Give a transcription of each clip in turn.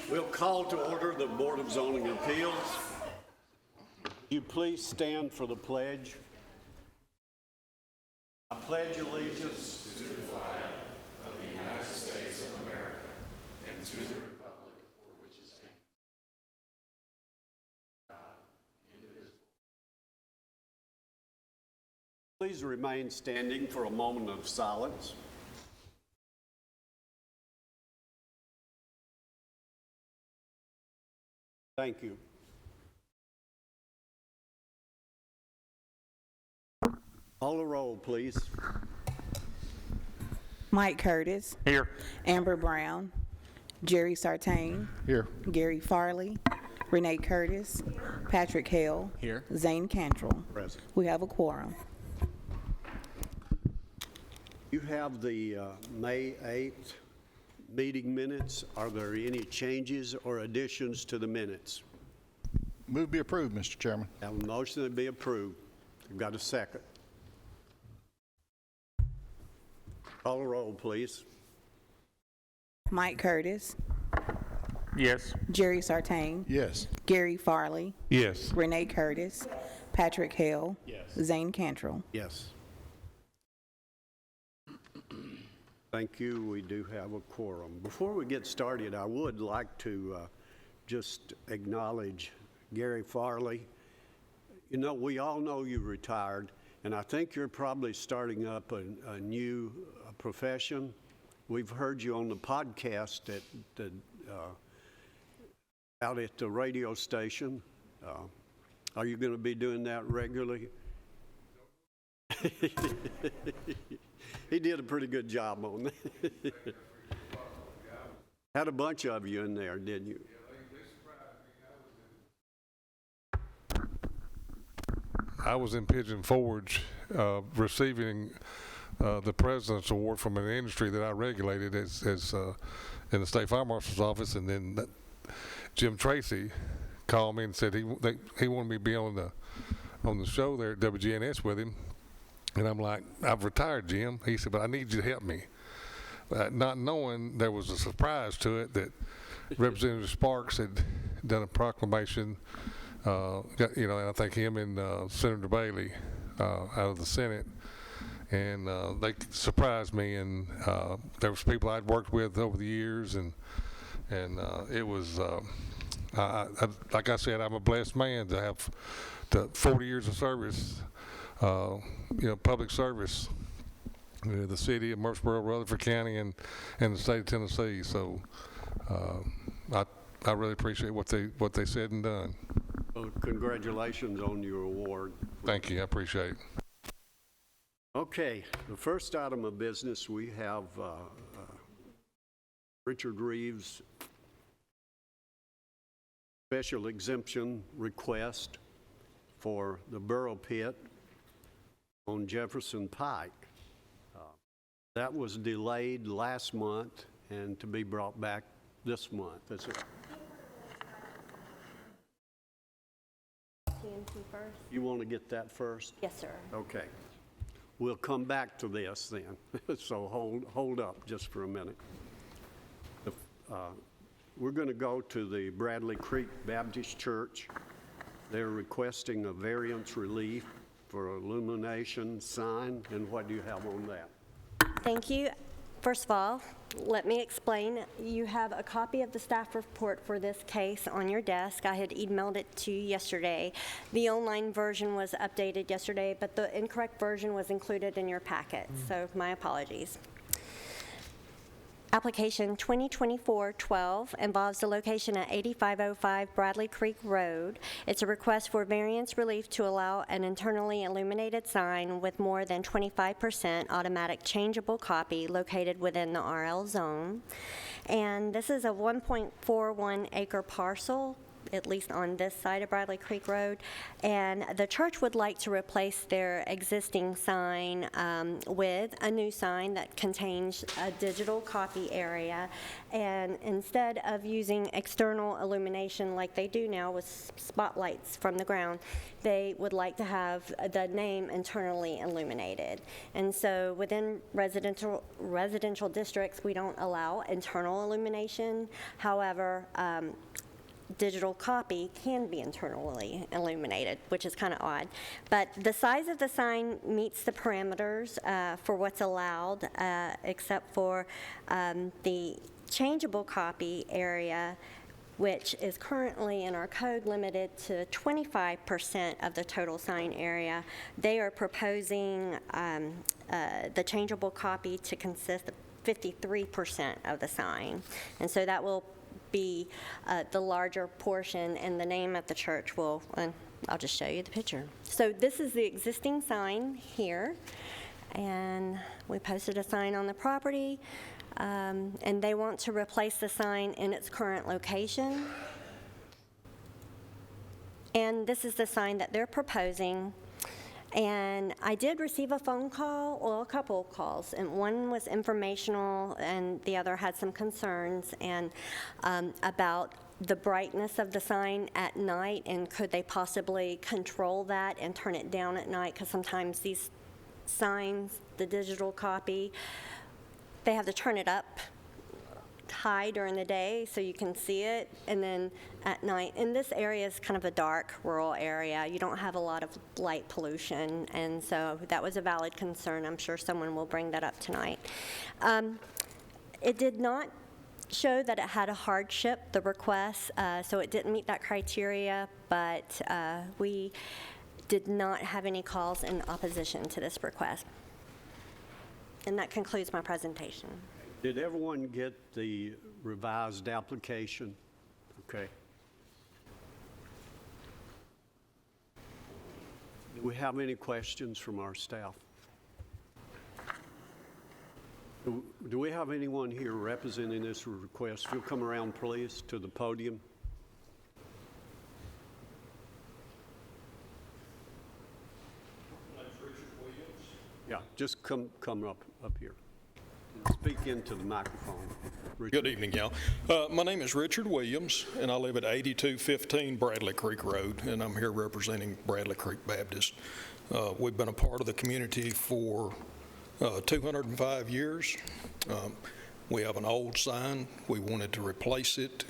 We'll call to order the Board of Zoning Appeals. You please stand for the pledge. I pledge allegiance to the flag of the United States of America and to the republic for which it stands, God, indivisible. Please remain standing for a moment of silence. Thank you. Call a roll, please. Mike Curtis. Here. Amber Brown. Jerry Sartain. Here. Gary Farley. Renee Curtis. Patrick Hale. Here. Zane Cantrell. Present. We have a quorum. You have the May 8th meeting minutes. Are there any changes or additions to the minutes? Move be approved, Mr. Chairman. Have a motion to be approved. You've got a second. Call a roll, please. Mike Curtis. Yes. Jerry Sartain. Yes. Gary Farley. Yes. Renee Curtis. Patrick Hale. Yes. Zane Cantrell. Yes. Thank you. We do have a quorum. Before we get started, I would like to just acknowledge Gary Farley. You know, we all know you retired, and I think you're probably starting up a new profession. We've heard you on the podcast out at the radio station. Are you going to be doing that regularly? He did a pretty good job on that. Had a bunch of you in there, didn't you? I was in Pigeon Forge receiving the President's Award from an industry that I regulated as in the State Fire Marshal's office, and then Jim Tracy called me and said he wanted me to be on the show there at WGNS with him. And I'm like, I've retired, Jim. He said, but I need you to help me. Not knowing there was a surprise to it that Representative Sparks had done a proclamation, and I think him and Senator Bailey out of the Senate, and they surprised me. And there was people I'd worked with over the years, and it was, like I said, I'm a blessed man to have 40 years of service. Public service, the city of Murfreesboro, Rutherford County, and the state of Tennessee. So I really appreciate what they said and done. Well, congratulations on your award. Thank you. I appreciate it. Okay, the first item of business, we have Richard Reeves' special exemption request for the Burrow Pit on Jefferson Pike. That was delayed last month and to be brought back this month. Is it? TNT first? You want to get that first? Yes, sir. Okay. We'll come back to this then. So hold up just for a minute. We're going to go to the Bradley Creek Baptist Church. They're requesting a variance relief for illumination sign, and what do you have on that? Thank you. First of all, let me explain. You have a copy of the staff report for this case on your desk. I had emailed it to you yesterday. The online version was updated yesterday, but the incorrect version was included in your packet, so my apologies. Application 2024-12 involves the location at 8505 Bradley Creek Road. It's a request for variance relief to allow an internally illuminated sign with more than 25% automatic changeable copy located within the RL zone. And this is a 1.41 acre parcel at least on this side of Bradley Creek Road. And the church would like to replace their existing sign with a new sign that contains a digital copy area. And instead of using external illumination like they do now with spotlights from the ground, they would like to have the name internally illuminated. And so within residential districts, we don't allow internal illumination. However, digital copy can be internally illuminated, which is kind of odd. But the size of the sign meets the parameters for what's allowed, except for the changeable copy area, which is currently in our code limited to 25% of the total sign area. They are proposing the changeable copy to consist of 53% of the sign. And so that will be the larger portion, and the name of the church will, and I'll just show you the picture. So this is the existing sign here, and we posted a sign on the property, and they want to replace the sign in its current location. And this is the sign that they're proposing. And I did receive a phone call, well, a couple of calls, and one was informational and the other had some concerns and about the brightness of the sign at night, and could they possibly control that and turn it down at night, because sometimes these signs, the digital copy, they have to turn it up high during the day so you can see it, and then at night. And this area is kind of a dark rural area. You don't have a lot of light pollution, and so that was a valid concern. I'm sure someone will bring that up tonight. It did not show that it had a hardship, the request, so it didn't meet that criteria, but we did not have any calls in opposition to this request. And that concludes my presentation. Did everyone get the revised application? Okay. Do we have any questions from our staff? Do we have anyone here representing this request? If you'll come around, please, to the podium. My name's Richard Williams. Yeah, just come up here. Speak into the microphone. Richard. Good evening, y'all. My name is Richard Williams, and I live at 8215 Bradley Creek Road, and I'm here representing Bradley Creek Baptist. We've been a part of the community for 205 years. We have an old sign. We wanted to replace it.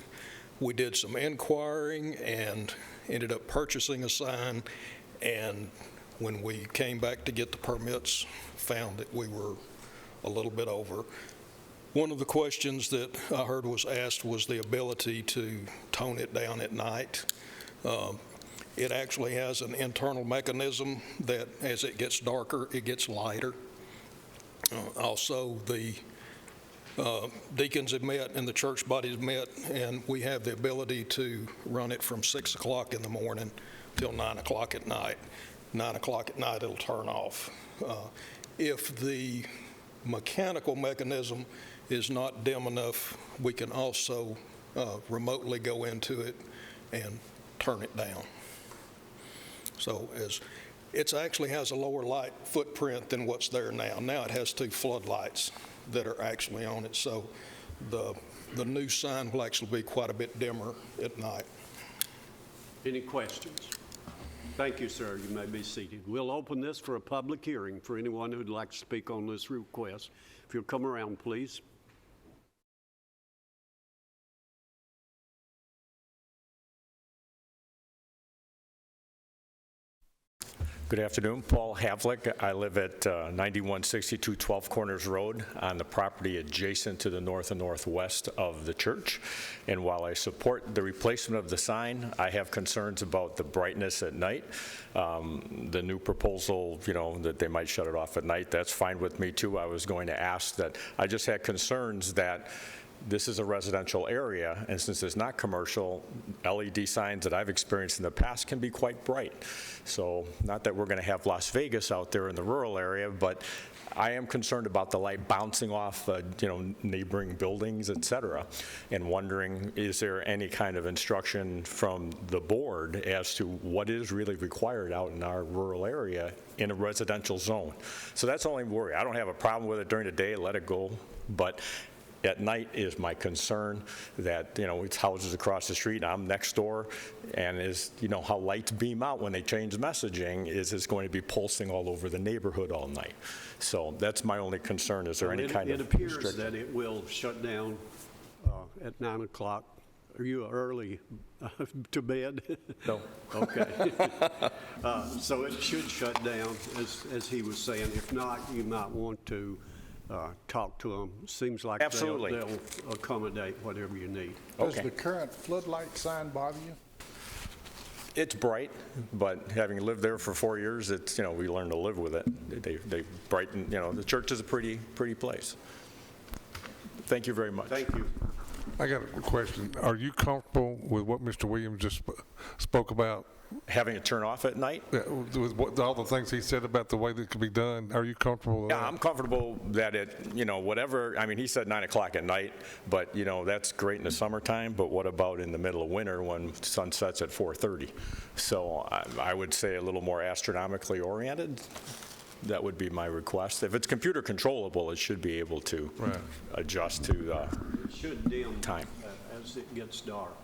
We did some inquiring and ended up purchasing a sign, and when we came back to get the permits, found that we were a little bit over. One of the questions that I heard was asked was the ability to tone it down at night. It actually has an internal mechanism that as it gets darker, it gets lighter. Also, the deacons have met and the church bodies met, and we have the ability to run it from 6 o'clock in the morning till 9 o'clock at night. 9 o'clock at night, it'll turn off. If the mechanical mechanism is not dim enough, we can also remotely go into it and turn it down. So it actually has a lower light footprint than what's there now. Now it has 2 floodlights that are actually on it, so the new sign will actually be quite a bit dimmer at night. Any questions? Thank you, sir. You may be seated. We'll open this for a public hearing for anyone who'd like to speak on this request. If you'll come around, please. Good afternoon, Paul Havlick. I live at 9162 12 Corners Road on the property adjacent to the north and northwest of the church. And while I support the replacement of the sign, I have concerns about the brightness at night. The new proposal, that they might shut it off at night, that's fine with me too. I was going to ask that, I just had concerns that this is a residential area, and since it's not commercial, LED signs that I've experienced in the past can be quite bright. So not that we're going to have Las Vegas out there in the rural area, but I am concerned about the light bouncing off, neighboring buildings, et cetera, and wondering, is there any kind of instruction from the board as to what is really required out in our rural area in a residential zone? So that's the only worry. I don't have a problem with it during the day, let it go, but at night is my concern that, it's houses across the street, I'm next door, and how lights beam out when they change messaging, is it's going to be pulsing all over the neighborhood all night. So that's my only concern. Is there any kind of It appears restriction? that it will shut down at 9 o'clock. Are you early to bed? No. Okay. So it should shut down, as he was saying. If not, you might want to talk to them. Seems like Absolutely. they'll accommodate whatever you need. Does Okay. the current floodlight sign bother you? It's bright, but having lived there for 4 years, it's, we learn to live with it. They brighten, the church is a pretty place. Thank you very much. Thank you. I got a question. Are you comfortable with what Mr. Williams just spoke about? Having it turn off at night? With all the things he said about the way that it could be done? Are you comfortable with that? Yeah, I'm comfortable that it, whatever, he said 9 o'clock at night, but, that's great in the summertime, but what about in the middle of winter when sun sets at 4:30? So I would say a little more astronomically oriented. That would be my request. If it's computer controllable, it should be able to adjust to the It should dim time. as it gets dark.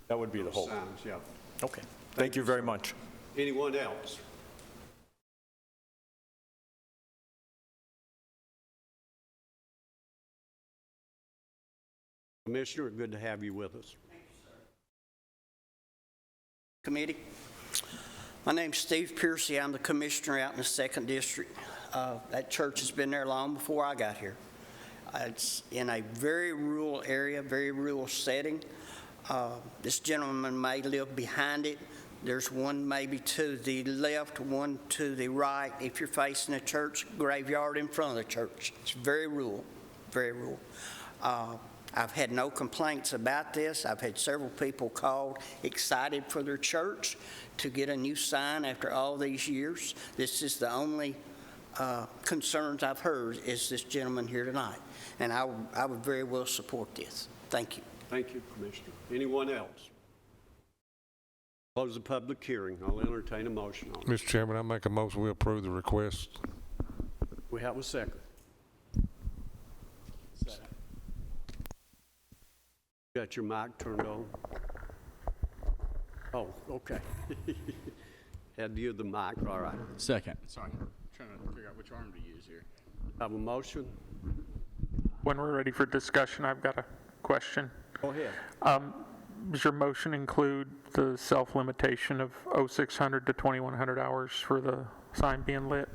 That would be the hope. Signs, yeah. Okay. Thank you very much. Anyone else? Commissioner, good to have you with us. Committee. My name's Steve Piercy. I'm the commissioner out in the 2nd District. That church has been there long before I got here. It's in a very rural area, very rural setting. This gentleman may live behind it. There's one maybe to the left, one to the right. If you're facing a church, graveyard in front of the church. It's very rural, very rural. I've had no complaints about this. I've had several people called excited for their church to get a new sign after all these years. This is the only concerns I've heard is this gentleman here tonight. And I would very well support this. Thank you. Thank you, Commissioner. Anyone else? Close the public hearing. I'll entertain a motion on it. Mr. Chairman, I make a motion we approve the request. We have a second. Got your mic turned on? Oh, okay. Had you the mic, all right. Second. Sorry, I'm trying to figure out which arm to use here. Have a motion? When we're ready for discussion, I've got a question. Go ahead. Does your motion include the self-limitation of 0600 to 2100 hours for the sign being lit?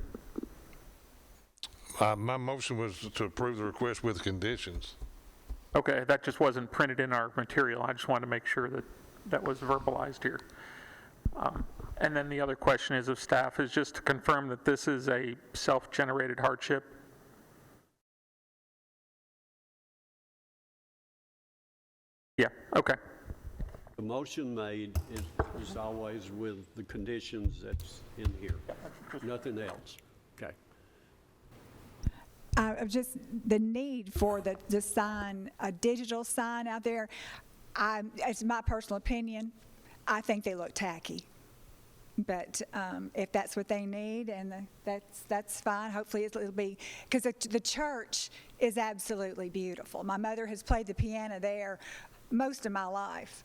My motion was to approve the request with conditions. Okay, that just wasn't printed in our material. I just wanted to make sure that that was verbalized here. And then the other question is of staff is just to confirm that this is a self-generated hardship. Yeah, okay. The motion made is always with the conditions that's in here. Nothing else. Okay. Just the need for the sign, a digital sign out there, it's my personal opinion, I think they look tacky. But if that's what they need, and that's fine. Hopefully it'll be, because the church is absolutely beautiful. My mother has played the piano there most of my life.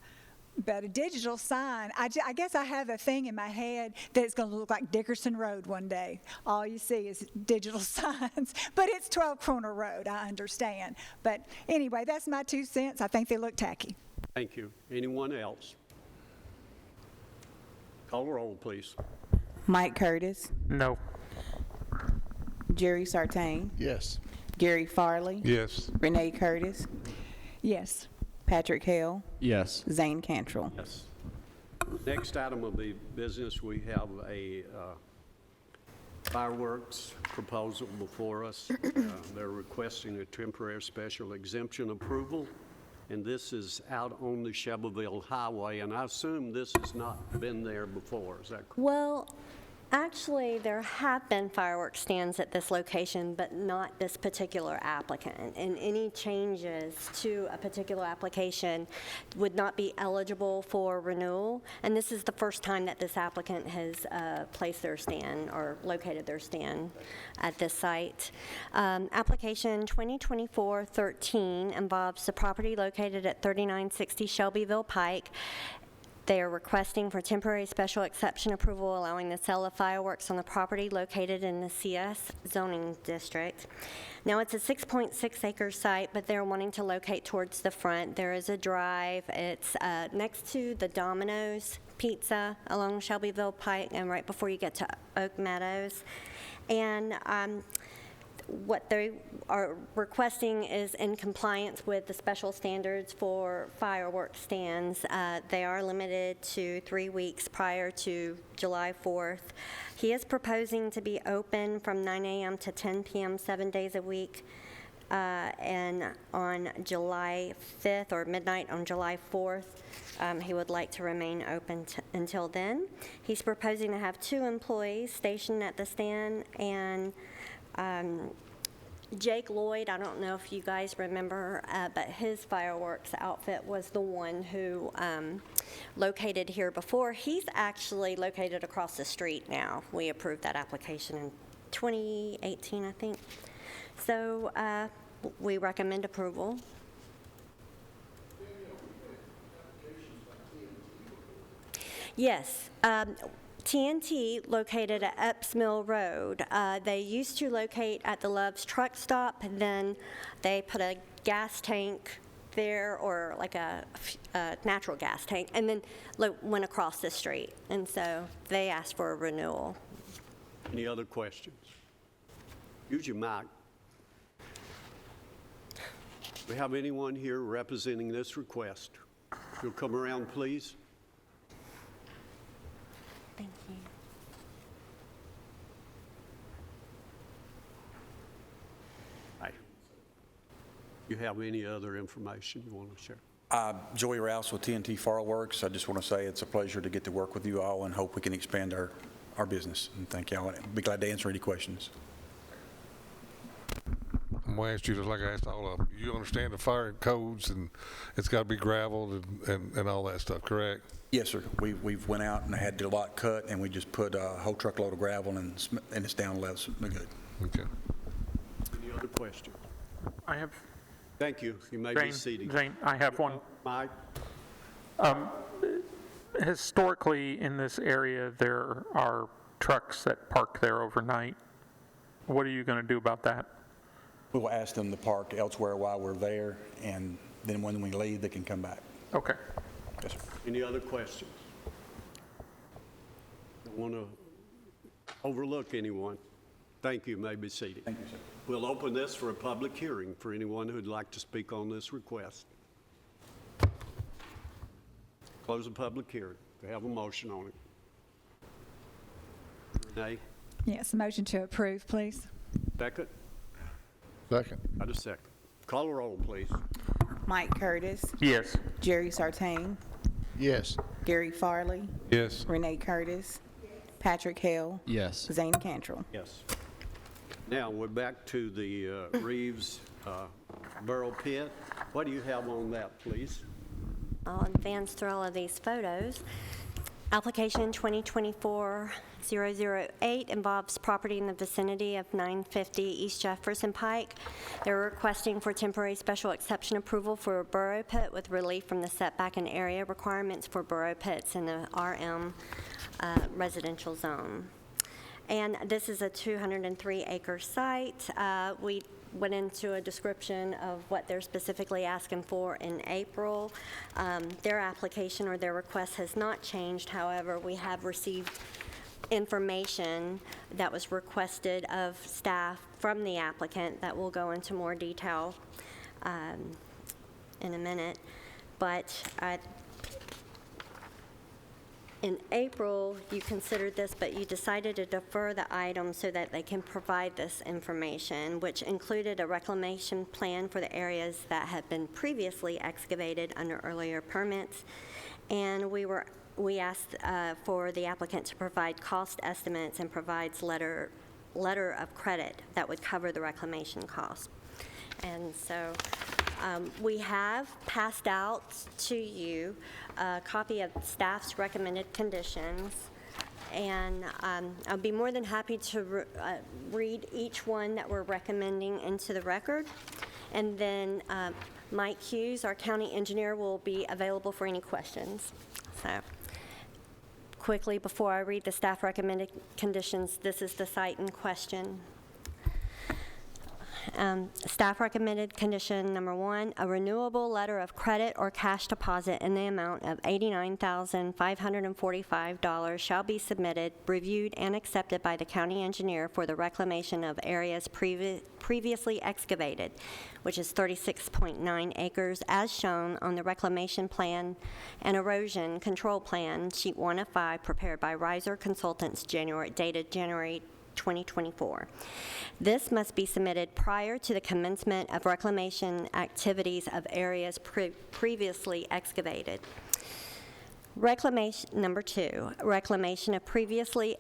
But a digital sign, I guess I have a thing in my head that it's going to look like Dickerson Road one day. All you see is digital signs. But it's 12 Corner Road, I understand. But anyway, that's my 2 cents. I think they look tacky. Thank you. Anyone else? Call the roll, please. Mike Curtis, No. Jerry Sartain, Yes. Gary Farley, Yes. Renee Curtis, Yes. Patrick Hale, Yes. Zane Cantrell. Yes. Next item of the business, we have a fireworks proposal before us. They're requesting a temporary special exemption approval, and this is out on the Shelbyville Highway, and I assume this has not been there before. Is that correct? Well, Actually, there have been fireworks stands at this location, but not this particular applicant. And any changes to a particular application would not be eligible for renewal. And this is the first time that this applicant has placed their stand or located their stand at this site. Application 2024-13 involves the property located at 3960 Shelbyville Pike. They are requesting for temporary special exception approval allowing the sale of fireworks on the property located in the CS zoning district. Now, it's a 6.6 acre site, but they're wanting to locate towards the front. There is a drive. It's next to the Domino's Pizza along Shelbyville Pike and right before you get to Oak Meadows. And what they are requesting is in compliance with the special standards for fireworks stands. They are limited to 3 weeks prior to July 4th. He is proposing to be open from 9 a.m. to 10 p.m. 7 days a week. And on July 5th or midnight on July 4th, he would like to remain open until then. He's proposing to have 2 employees stationed at the stand, and Jake Lloyd, I don't know if you guys remember, but his fireworks outfit was the one who located here before. He's actually located across the street now. We approved that application in 2018, I think. So we recommend approval. Yes. TNT located at Epps Mill Road. They used to locate at the Love's truck stop, and then they put a gas tank there, or like a natural gas tank, and then went across the street. And so they asked for a renewal. Any other questions? Use your mic. Do we have anyone here representing this request? If you'll come around, please. Thank you. Hi. You have any other information you want to share? Joey Rouse with TNT Fireworks. I just want to say it's a pleasure to get to work with you all and hope we can expand our business. And thank y'all. I'd be glad to answer any questions. I'm going to ask you, just like I asked all of them, you understand the fire codes, and it's got to be gravelled and all that stuff, correct? Yes, sir. We've went out and had the lot cut, and we just put a whole truckload of gravel, and it's down level. So we're good. Okay. Any other questions? I have, Thank you. You may be seated. Zane, I have one. Mike? Historically, in this area, there are trucks that park there overnight. What are you going to do about that? We will ask them to park elsewhere while we're there, and then when we leave, they can come back. Okay. Yes, sir. Any other questions? Don't want to overlook anyone. Thank you. You may be seated. Thank you, sir. We'll open this for a public hearing for anyone who'd like to speak on this request. Close the public hearing. We have a motion on it. Renee, Yes, a motion to approve, please. second? Second. Got a second. Call a roll, please. Mike Curtis, Yes. Jerry Sartain, Yes. Gary Farley, Yes. Renee Curtis, Patrick Hale, Yes. Zane Cantrell. Yes. Now, we're back to the Reeves Borough Pit. What do you have on that, please? I'll advance through all of these photos. Application 2024-008 involves property in the vicinity of 950 East Jefferson Pike. They're requesting for temporary special exception approval for a borough pit with relief from the setback and area requirements for borough pits in the RM residential zone. And this is a 203-acre site. We went into a description of what they're specifically asking for in April. Their application or their request has not changed. However, we have received information that was requested of staff from the applicant that will go into more detail in a minute. But in April, you considered this, but you decided to defer the item so that they can provide this information, which included a reclamation plan for the areas that had been previously excavated under earlier permits. And we were we asked for the applicant to provide cost estimates and provides letter of credit that would cover the reclamation cost. And so we have passed out to you a copy of staff's recommended conditions, and I'll be more than happy to read each one that we're recommending into the record. And then Mike Hughes, our county engineer, will be available for any questions. So quickly, before I read the staff recommended conditions, this is the site in question. Staff recommended condition number 1, a renewable letter of credit or cash deposit in the amount of $89,545 shall be submitted, reviewed, and accepted by the county engineer for the reclamation of areas previously excavated, which is 36.9 acres, as shown on the reclamation plan and erosion control plan, sheet 1 of 5, prepared by Riser Consultants, dated January 2024. This must be submitted prior to the commencement of reclamation activities of areas previously excavated. Reclamation, number 2, reclamation of previously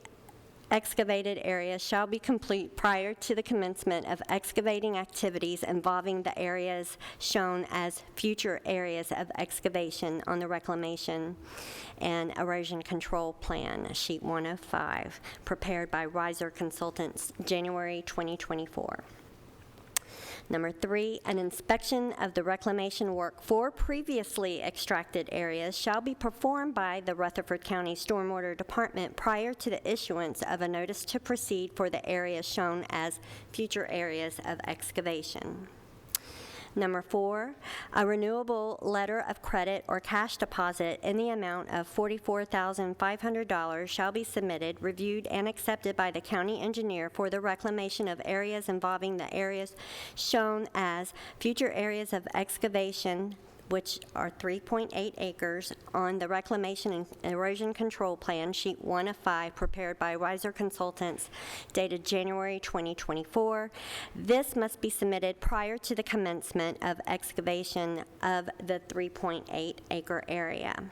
excavated areas shall be complete prior to the commencement of excavating activities involving the areas shown as future areas of excavation on the reclamation and erosion control plan, sheet 1 of 5, prepared by Riser Consultants, January 2024. Number 3, an inspection of the reclamation work for previously extracted areas shall be performed by the Rutherford County Stormwater Department prior to the issuance of a notice to proceed for the areas shown as future areas of excavation. Number 4, a renewable letter of credit or cash deposit in the amount of $44,500 shall be submitted, reviewed, and accepted by the county engineer for the reclamation of areas involving the areas shown as future areas of excavation, which are 3.8 acres, on the Reclamation and Erosion Control Plan, sheet 1 of 5, prepared by Riser Consultants, dated January 2024. This must be submitted prior to the commencement of excavation of the 3.8 acre area.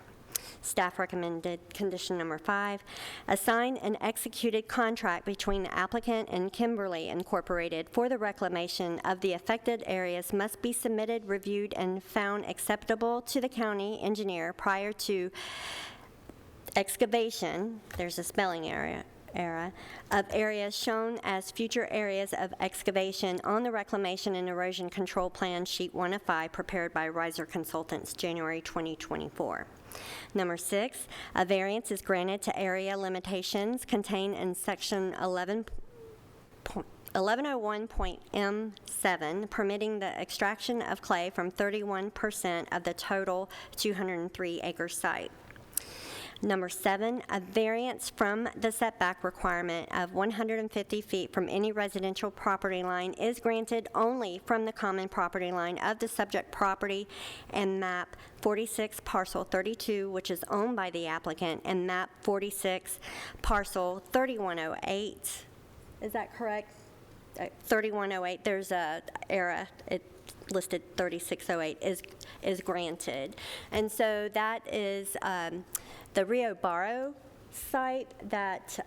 Staff recommended condition number 5, a signed and executed contract between the applicant and Kimberly Incorporated for the reclamation of the affected areas must be submitted, reviewed, and found acceptable to the county engineer prior to excavation, there's a spelling error, of areas shown as future areas of excavation on the Reclamation and Erosion Control Plan, sheet 1 of 5, prepared by Riser Consultants, January 2024. Number 6, a variance is granted to area limitations contained in section 1101.M7, permitting the extraction of clay from 31% of the total 203-acre site. Number 7, a variance from the setback requirement of 150 feet from any residential property line is granted only from the common property line of the subject property and map 46 parcel 32, which is owned by the applicant, and map 46 parcel 3108. Is that correct? 3108, there's a error. It listed 3608 is granted. And so that is the Rio Barro site that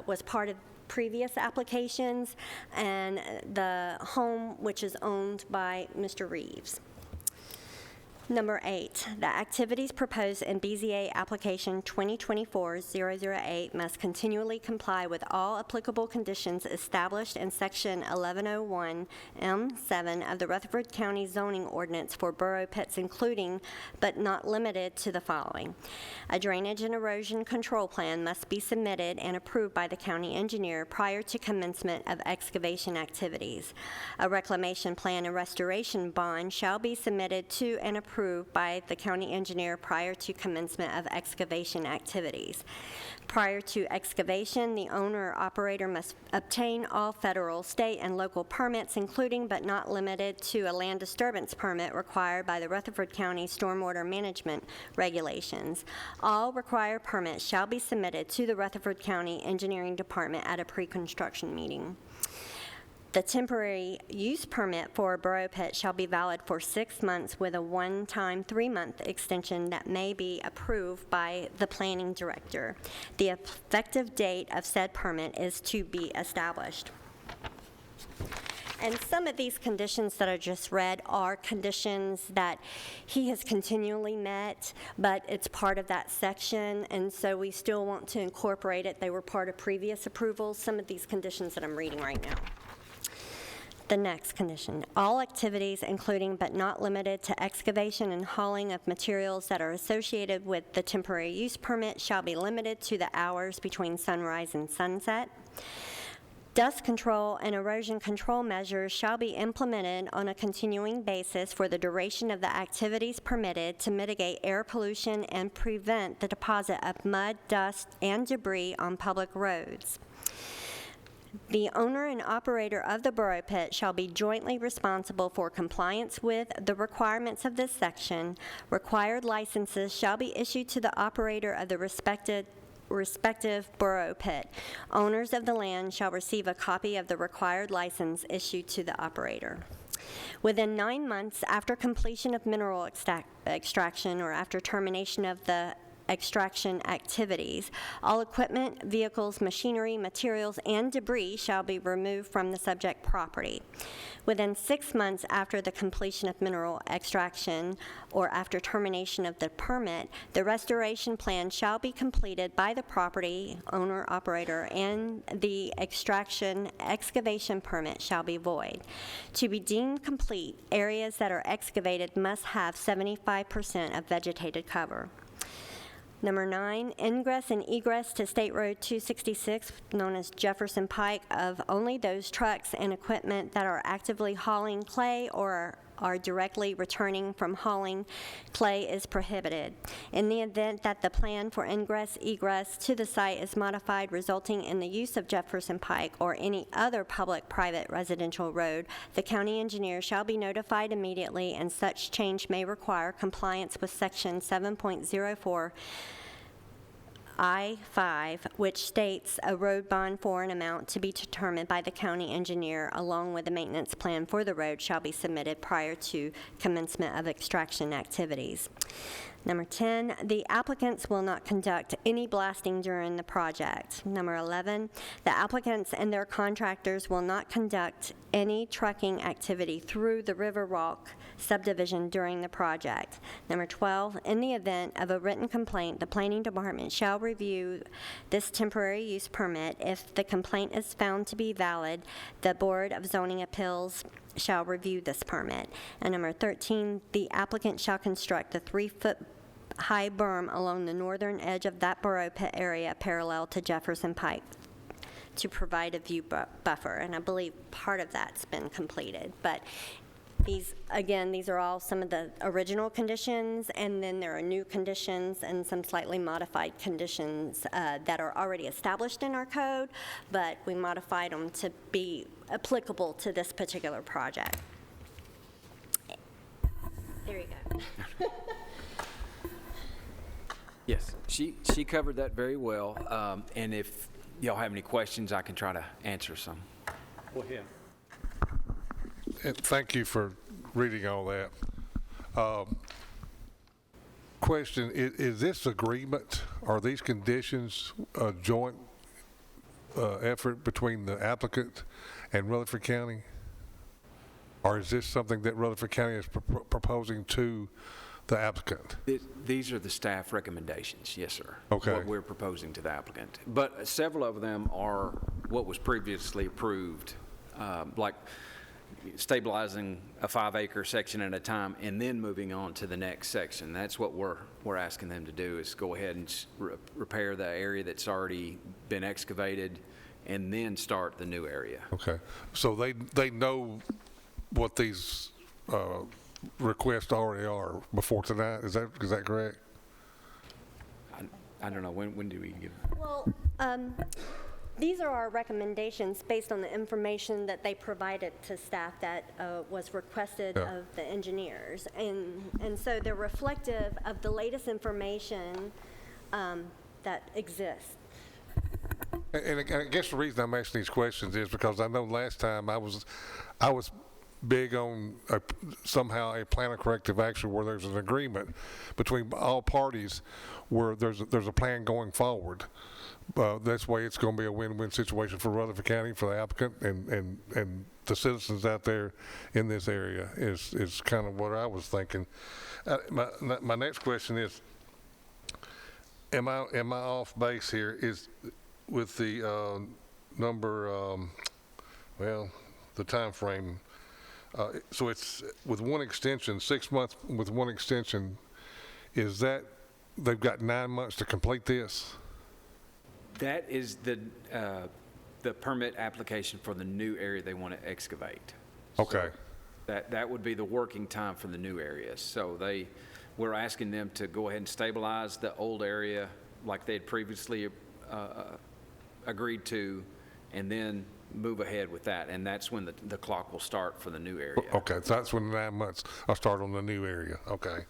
was part of previous applications, and the home which is owned by Mr. Reeves. Number 8, the activities proposed in BZA application 2024-008 must continually comply with all applicable conditions established in section 1101M7 of the Rutherford County zoning ordinance for borough pits, including but not limited to the following. A drainage and erosion control plan must be submitted and approved by the county engineer prior to commencement of excavation activities. A reclamation plan and restoration bond shall be submitted to and approved by the county engineer prior to commencement of excavation activities. Prior to excavation, the owner or operator must obtain all federal, state, and local permits, including but not limited to a land disturbance permit required by the Rutherford County Stormwater Management Regulations. All required permits shall be submitted to the Rutherford County Engineering Department at a pre-construction meeting. The temporary use permit for a borough pit shall be valid for 6 months with a one-time 3-month extension that may be approved by the planning director. The effective date of said permit is to be established. And some of these conditions that I just read are conditions that he has continually met, but it's part of that section, and so we still want to incorporate it. They were part of previous approvals, some of these conditions that I'm reading right now. The next condition, all activities including but not limited to excavation and hauling of materials that are associated with the temporary use permit shall be limited to the hours between sunrise and sunset. Dust control and erosion control measures shall be implemented on a continuing basis for the duration of the activities permitted to mitigate air pollution and prevent the deposit of mud, dust, and debris on public roads. The owner and operator of the borough pit shall be jointly responsible for compliance with the requirements of this section. Required licenses shall be issued to the operator of the respective borough pit. Owners of the land shall receive a copy of the required license issued to the operator. Within 9 months after completion of mineral extraction or after termination of the extraction activities, all equipment, vehicles, machinery, materials, and debris shall be removed from the subject property. Within 6 months after the completion of mineral extraction or after termination of the permit, the restoration plan shall be completed by the property owner operator, and the excavation permit shall be void. To be deemed complete, areas that are excavated must have 75% of vegetated cover. Number 9, ingress and egress to State Road 266, known as Jefferson Pike, of only those trucks and equipment that are actively hauling clay or are directly returning from hauling clay is prohibited. In the event that the plan for ingress/egress to the site is modified resulting in the use of Jefferson Pike or any other public, private, residential road, the county engineer shall be notified immediately, and such change may require compliance with Section 7.04 I-5, which states a road bond for an amount to be determined by the county engineer along with the maintenance plan for the road shall be submitted prior to commencement of extraction activities. Number 10, the applicants will not conduct any blasting during the project. Number 11, the applicants and their contractors will not conduct any trucking activity through the River Walk subdivision during the project. Number 12, in the event of a written complaint, the planning department shall review this temporary use permit. If the complaint is found to be valid, the Board of Zoning Appeals shall review this permit. And number 13, the applicant shall construct a 3-foot high berm along the northern edge of that borough pit area parallel to Jefferson Pike to provide a view buffer. And I believe part of that's been completed. But these are all some of the original conditions, and then there are new conditions and some slightly modified conditions that are already established in our code, but we modified them to be applicable to this particular project. There you go. Yes, she covered that very well, and if y'all have any questions, I can try to answer some. Go ahead. And thank you for reading all that. Question, is this agreement, are these conditions a joint effort between the applicant and Rutherford County? Or is this something that Rutherford County is proposing to the applicant? These are the staff recommendations, yes, sir. Okay. What we're proposing to the applicant. But several of them are what was previously approved, like stabilizing a 5-acre section at a time and then moving on to the next section. That's what we're asking them to do, is go ahead and repair the area that's already been excavated and then start the new area. Okay. So they know what these requests already are before tonight? Is that correct? I don't know. When do we give? Well, these are our recommendations based on the information that they provided to staff that was requested of the engineers. And so they're reflective of the latest information that exists. And I guess the reason I'm asking these questions is because I know last time I was big on somehow a plan of corrective action where there's an agreement between all parties where there's a plan going forward. This way it's going to be a win-win situation for Rutherford County, for the applicant, and the citizens out there in this area is kind of what I was thinking. My next question is, am I off base here? Is with the the time frame. So it's with one extension, 6 months with one extension. Is that they've got 9 months to complete this? That is the permit application for the new area they want to excavate. Okay. So that would be the working time for the new areas. So we're asking them to go ahead and stabilize the old area like they had previously agreed to, and then move ahead with that. And that's when the clock will start for the new area. Okay, so that's when the 9 months I'll start on the new area. Okay.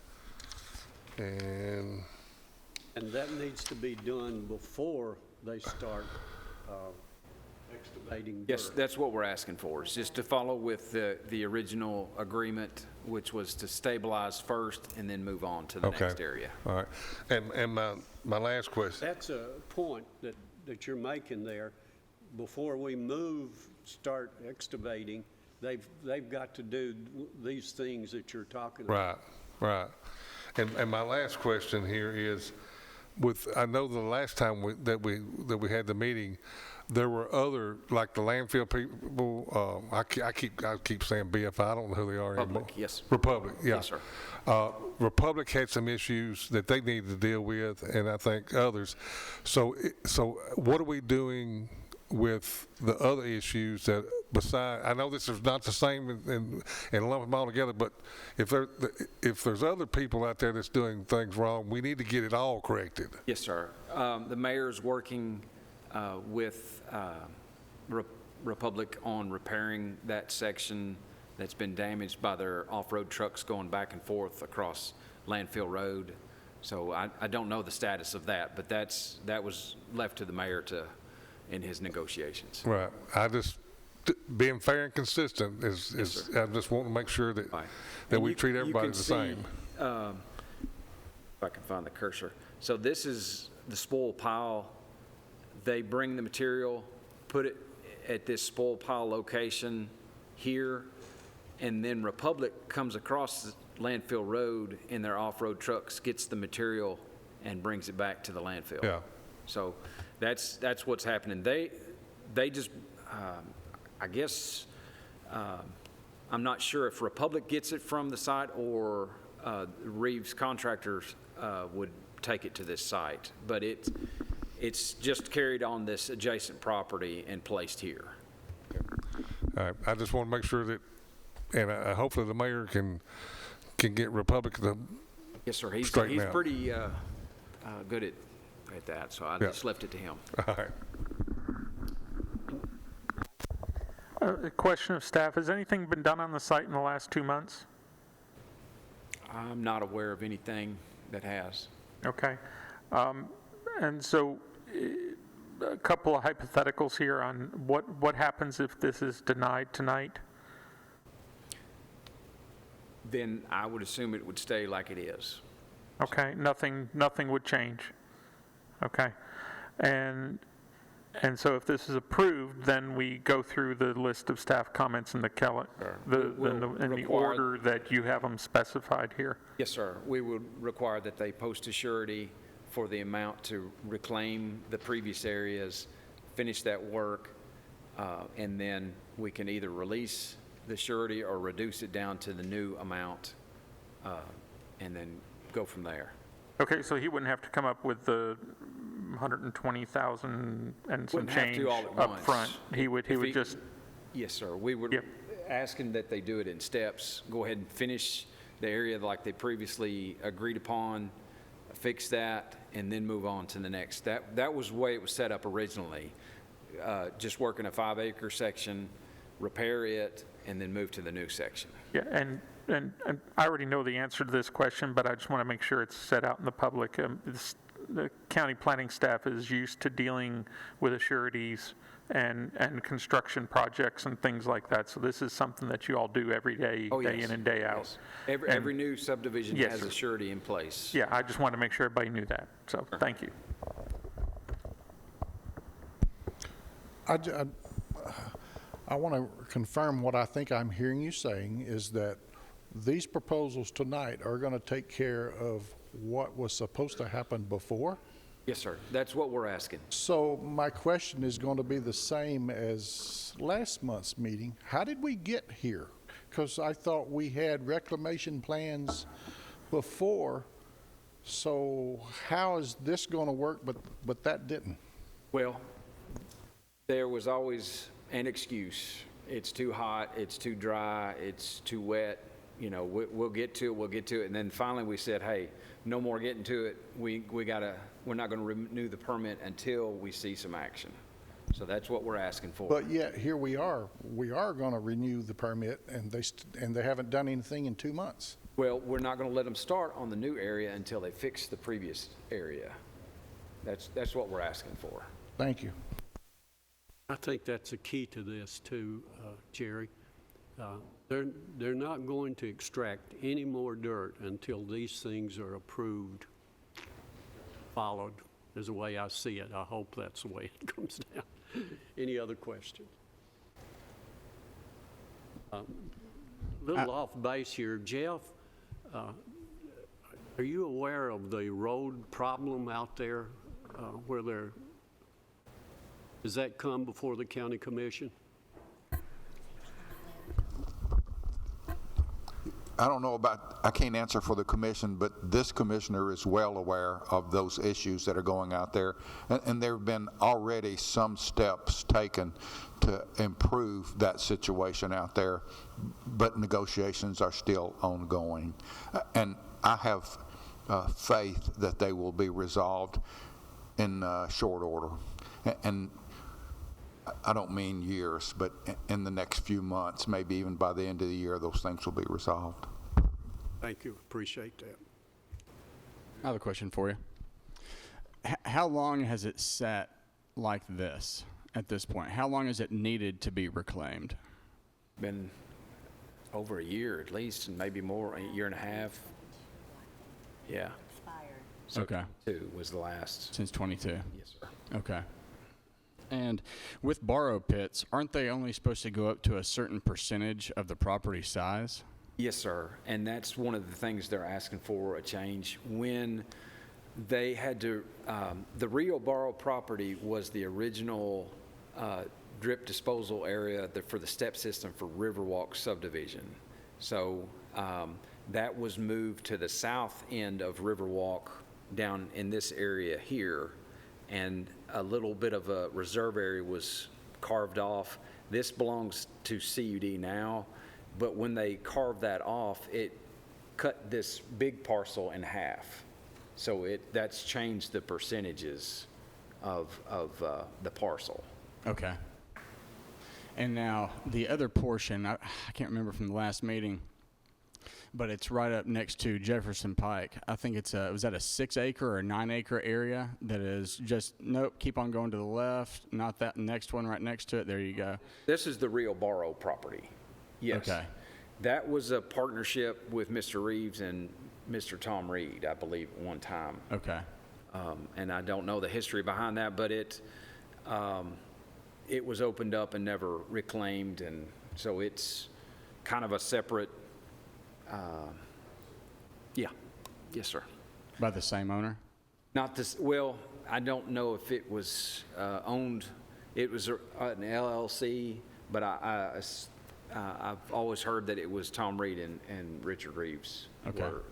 And that needs to be done before they start excavating Yes, dirt. that's what we're asking for, is just to follow with the original agreement, which was to stabilize first and then move on to the next area. All right. And my last question. That's a point that you're making there. Before we start excavating, they've got to do these things that you're talking about. Right. And my last question here is, I know the last time that we had the meeting, there were other, like the landfill people. I keep saying BFI. I don't know who they are anymore. Republic, yes. Republic, yeah. Yes, sir. Republic had some issues that they needed to deal with, and I think others. So what are we doing with the other issues that I know this is not the same and lump them all together, but if there's other people out there that's doing things wrong, we need to get it all corrected. Yes, sir. The mayor's working with Republic on repairing that section that's been damaged by their off-road trucks going back and forth across Landfill Road. So I don't know the status of that, but that was left to the mayor in his negotiations. Right. Being fair and consistent is Yes, I just want to make sure that Right. that And we you- treat you everybody can the see, same. If I can find the cursor. So this is the spoil pile. They bring the material, put it at this spoil pile location here, and then Republic comes across Landfill Road in their off-road trucks, gets the material, and brings it back to the landfill. Yeah. So that's what's happening. They just, I guess, I'm not sure if Republic gets it from the site or Reeves contractors would take it to this site, but it's just carried on this adjacent property and placed here. All right. I just want to make sure that, and hopefully the mayor can get Republic to Yes, sir. He's straighten out. pretty good at that, so I just left it to him. All right. A question of staff, has anything been done on the site in the last 2 months? I'm not aware of anything that has. Okay. And so a couple of hypotheticals here on what happens if this is denied tonight? Then I would assume it would stay like it is. Okay, nothing would change. Okay. And so if this is approved, then we go through the list of staff comments in the in the order that you have them specified here. Yes, sir. We would require that they post a surety for the amount to reclaim the previous areas, finish that work, and then we can either release the surety or reduce it down to the new amount, and then go from there. Okay, so he wouldn't have to come up with the 120,000 and some Wouldn't have change to all at up once. front. He would just, Yes, sir. We would Yep. ask them that they do it in steps. Go ahead and finish the area like they previously agreed upon, fix that, and then move on to the next. That was the way it was set up originally. Just work in a 5-acre section, repair it, and then move to the new section. yeah, and I already know the answer to this question, but I just want to make sure it's set out in the public. the county planning staff is used to dealing with assurities and construction projects and things like that. So this is something that you all do every day, Oh, day yes, in and day out. yes. Every new subdivision Yes, has sir. a surety in place. Yeah, I just wanted to make sure everybody knew that. So thank you. I want to confirm what I think I'm hearing you saying is that these proposals tonight are going to take care of what was supposed to happen before? Yes, sir. That's what we're asking. So my question is going to be the same as last month's meeting. How did we get here? Because I thought we had reclamation plans before. So how is this going to work, but that didn't? Well, there was always an excuse. It's too hot, it's too dry, it's too wet. You know, we'll get to it. And then finally we said, hey, no more getting to it. We're not going to renew the permit until we see some action. So that's what we're asking for. But yet, here we are going to renew the permit, and they haven't done anything in 2 months. Well, we're not going to let them start on the new area until they fix the previous area. That's what we're asking for. Thank you. I think that's a key to this too, Jerry. They're not going to extract any more dirt until these things are approved, followed, is the way I see it. I hope that's the way it comes down. Any other questions? Little off base here. Jeff, are you aware of the road problem out there does that come before the county commission? I don't know I can't answer for the commission, but this commissioner is well aware of those issues that are going out there. And there have been already some steps taken to improve that situation out there, but negotiations are still ongoing. And I have faith that they will be resolved in short order. And I don't mean years, but in the next few months, maybe even by the end of the year, those things will be resolved. Thank you. Appreciate that. I have a question for you. How long has it sat like this at this point? How long has it needed to be reclaimed? Been over a year at least, and maybe more, a year and a half. Yeah. So Okay. 22 was the last. Since 22? Yes, sir. Okay. And with borrow pits, aren't they only supposed to go up to a certain percentage of the property size? Yes, sir. And that's one of the things they're asking for, a change. When they had to, the Rio borrow property was the original drip disposal area for the step system for Riverwalk subdivision. So that was moved to the south end of Riverwalk down in this area here, and a little bit of a reserve area was carved off. This belongs to CUD now, but when they carved that off, it cut this big parcel in half. So that's changed the percentages of the parcel. Okay. And now the other portion, I can't remember from the last meeting, but it's right up next to Jefferson Pike. I think was that a 6 acre or 9 acre area that is just, nope, keep on going to the left, not that next one right next to it. There you go. This is the Rio borrow property. Yes. Okay. That was a partnership with Mr. Reeves and Mr. Tom Reed, I believe, at one time. Okay. And I don't know the history behind that, but it was opened up and never reclaimed, and so it's kind of a separate, yeah, yes, sir. By the same owner? Not this, well, I don't know if it was owned, it was an LLC, but I've always heard that it was Tom Reed and Richard Reeves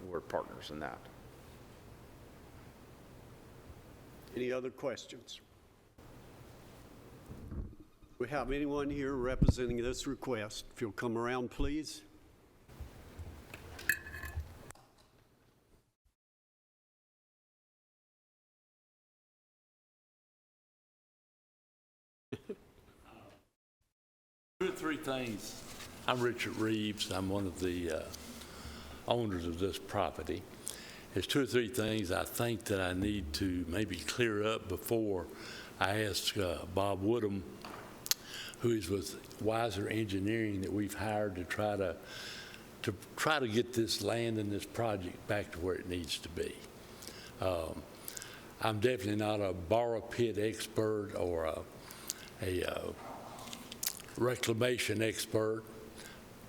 were partners in that. Any other questions? We have anyone here representing this request? If you'll come around, please. Two or three things. I'm Richard Reeves. I'm one of the owners of this property. There's two or three things I think that I need to maybe clear up before I ask Bob Woodham, who is with Wiser Engineering, that we've hired to try to get this land and this project back to where it needs to be. I'm definitely not a borrow pit expert or a reclamation expert.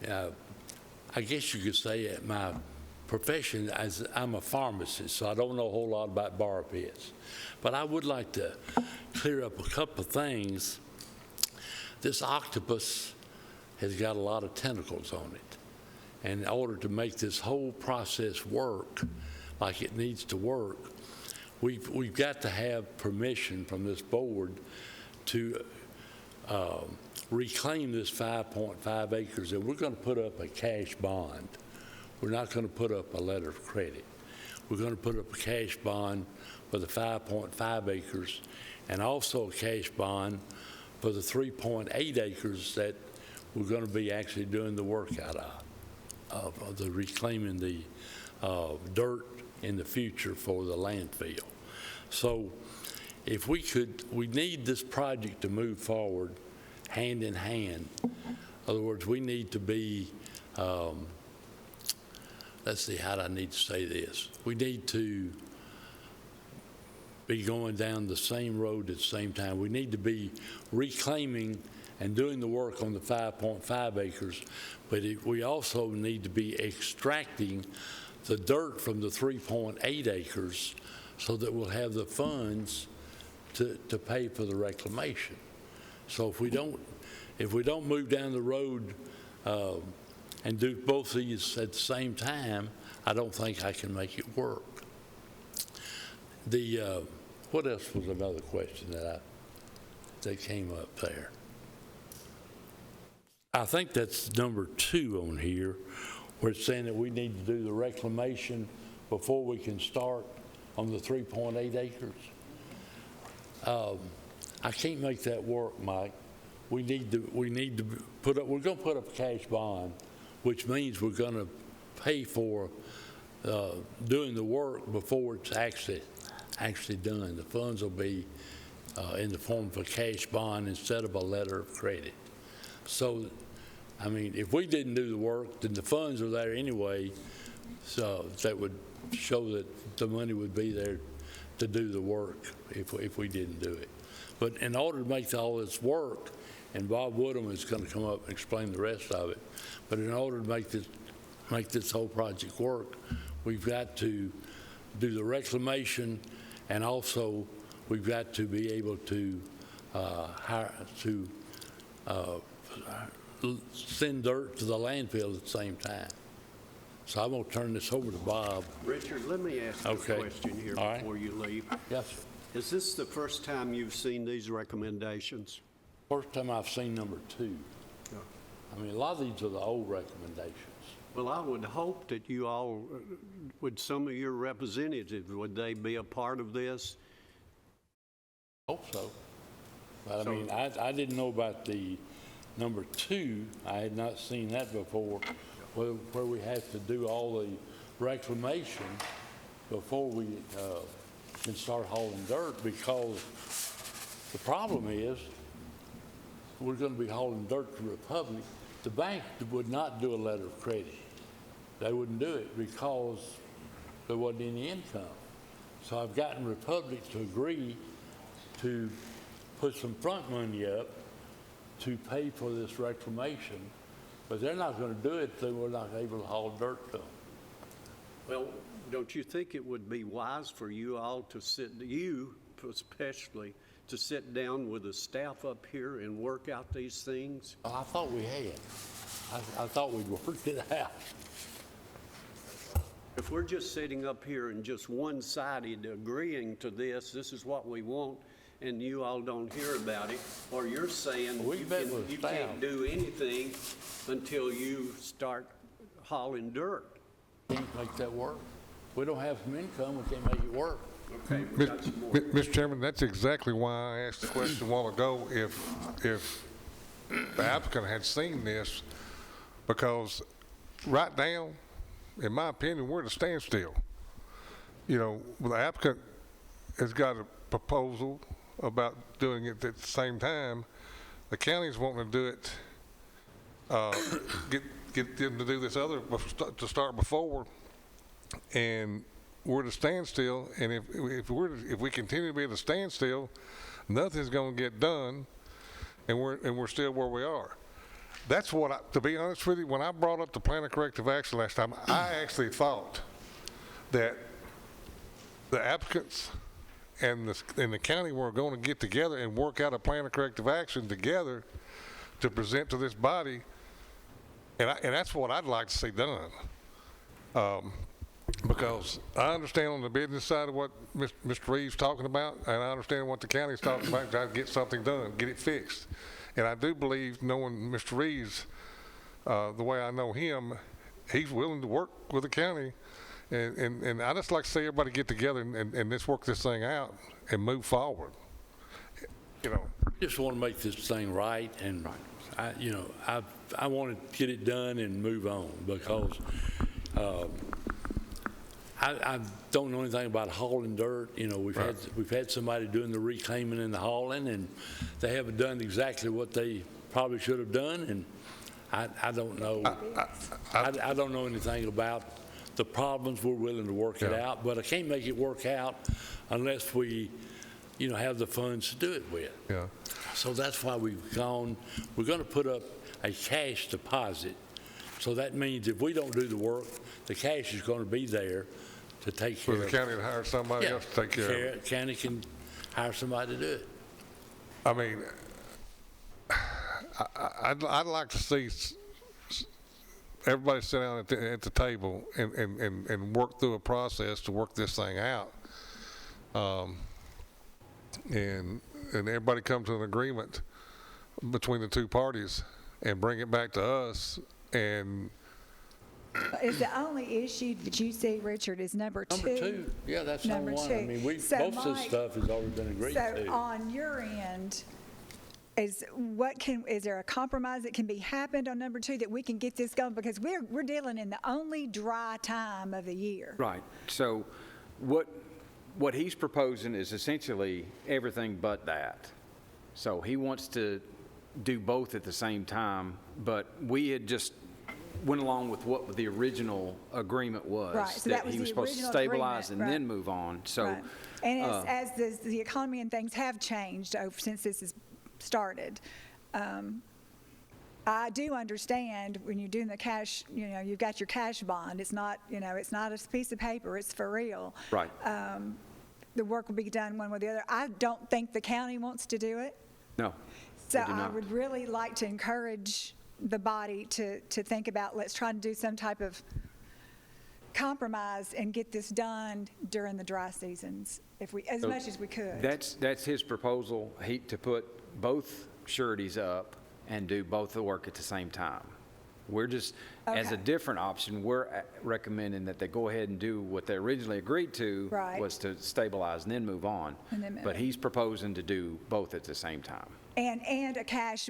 I guess you could say at my profession, as I'm a pharmacist, so I don't know a whole lot about borrow pits. But I would like to clear up a couple of things. This octopus has got a lot of tentacles on it. And in order to make this whole process work like it needs to work, we've got to have permission from this board to reclaim this 5.5 acres, and we're going to put up a cash bond. We're not going to put up a letter of credit. We're going to put up a cash bond for the 5.5 acres and also a cash bond for the 3.8 acres that we're going to be actually doing the work out of the reclaiming the dirt in the future for the landfill. So if we need this project to move forward hand in hand. In other words, we need to be, let's see, how do I need to say this? We need to be going down the same road at the same time. We need to be reclaiming and doing the work on the 5.5 acres, but we also need to be extracting the dirt from the 3.8 acres so that we'll have the funds to pay for the reclamation. So if we don't move down the road and do both these at the same time, I don't think I can make it work. What else was another question that came up there? I think that's number 2 on here, where it's saying that we need to do the reclamation before we can start on the 3.8 acres. I can't make that work, Mike. We need to put up, we're going to put up a cash bond, which means we're going to pay for doing the work before it's actually done. The funds will be in the form of a cash bond instead of a letter of credit. So, I mean, if we didn't do the work, then the funds are there anyway, so that would show that the money would be there to do the work if we didn't do it. But in order to make all this work, and Bob Woodham is going to come up and explain the rest of it, but in order to make this whole project work, we've got to do the reclamation, and also we've got to be able to send dirt to the landfill at the same time. So I'm going to turn this over to Bob. Richard, let me ask you a question here before you leave. Yes, sir. Is this the first time you've seen these recommendations? First time I've seen number 2. I mean, a lot of these are the old recommendations. Well, I would hope that you all, would some of your representatives, would they be a part of this? Hope so. But I mean, I didn't know about the number 2. I had not seen that before, where we have to do all the reclamation before we can start hauling dirt, because the problem is we're going to be hauling dirt to Republic. The bank would not do a letter of credit. They wouldn't do it because there wasn't any income. So I've gotten Republic to agree to put some front money up to pay for this reclamation, but they're not going to do it if we're not able to haul dirt to them. Well, don't you think it would be wise for you all to you especially, to sit down with the staff up here and work out these things? I thought we had. I thought we'd worked it out. If we're just sitting up here and just one-sided agreeing to this is what we want, and you all don't hear about it, or you're saying you can't do anything until you start hauling dirt. Can't make that work. We don't have some income, we can't make it work. Okay, we got some more. Mr. Chairman, that's exactly why I asked the question a while ago if the applicant had seen this, because right now, in my opinion, we're at a standstill. you know, the applicant has got a proposal about doing it at the same time. The county's wanting to do it, get them to do this other, to start before, and we're at a standstill, and if we continue to be at a standstill, nothing's gonna get done, and we're still where we are. That's what to be honest with you, when I brought up the plan of corrective action last time, I actually thought that the applicants and the county were going to get together and work out a plan of corrective action together to present to this body, and that's what I'd like to see done. Because I understand on the business side of what Mr. Reeves talking about, and I understand what the county's talking about, trying to get something done, get it fixed. And I do believe, knowing Mr. Reeves, the way I know him, he's willing to work with the county. And I just like to see everybody get together and let's work this thing out and move forward. You know, Just want to make this thing right, and I want to get it done and move on, because I don't know anything about hauling dirt. You know, we've had somebody doing the reclaiming and the hauling, and they haven't done exactly what they probably should have done. And I don't know. I don't know anything about the problems. We're willing to work it out, but I can't make it work out unless we, have the funds to do it with. Yeah. So that's why we're going to put up a cash deposit. So that means if we don't do the work, the cash is going to be there to take care of it. For the county to hire somebody else to take care of it. County can hire somebody to do it. I mean, I'd like to see everybody sit down at the table and work through a process to work this thing out. And everybody come to an agreement between the two parties and bring it back to us. And is the only issue that you see, Richard, is number two? Number two, yeah, that's number one. I mean, most of this stuff has already been agreed to. So on your end, is there a compromise that can be happened on number two that we can get this going? Because we're dealing in the only dry time of the year. Right. So what he's proposing is essentially everything but that. So he wants to do both at the same time, but we had just went along with what the original agreement was. Right, so that was he was the supposed to original stabilize and agreement, then move on. So, right. And as the economy and things have changed since this has started, I do understand when you're doing the cash, you've got your cash bond. It's not, it's not a piece of paper. It's for real. right. The work will be done one way or the other. I don't think the county wants to do it. No. So we do I not. would really like to encourage the body to think about, let's try to do some type of compromise and get this done during the dry seasons, as much as we could. That's his proposal, to put both sureties up and do both the work at the same time. We're just, as a different option, we're recommending that they go ahead and do what they originally agreed to, was to stabilize and then move on. But he's proposing to do both at the same time. And a cash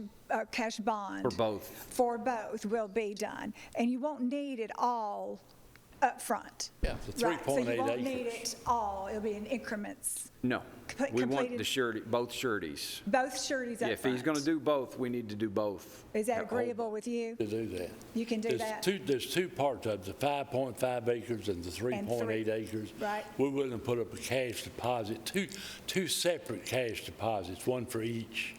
bond. For both. For both will be done. And you won't need it all up front. Yeah, the 3.8 acres. So you won't need it all. It'll be in increments. No. We want the surety, both sureties. Both sureties up front. If he's going to do both, we need to do both. Is that agreeable with you? To do that. You can do that? There's two parts of it, the 5.5 acres and the 3.8 acres. Right. We're willing to put up a cash deposit, two separate cash deposits, one for each.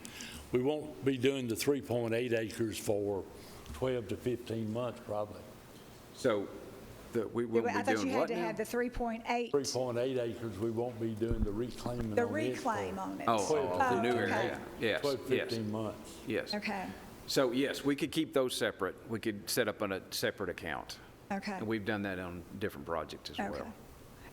We won't be doing the 3.8 acres for 12 to 15 months probably. So we will be doing what now? I thought you had to have the 3.8. 3.8 acres, we won't be doing the reclaiming The on it. reclaim on it. The new area. Okay. Yes, 12, yes. 15 months. Yes. Okay. So yes, we could keep those separate. We could set up on a separate account. Okay. And we've done that on different projects as well.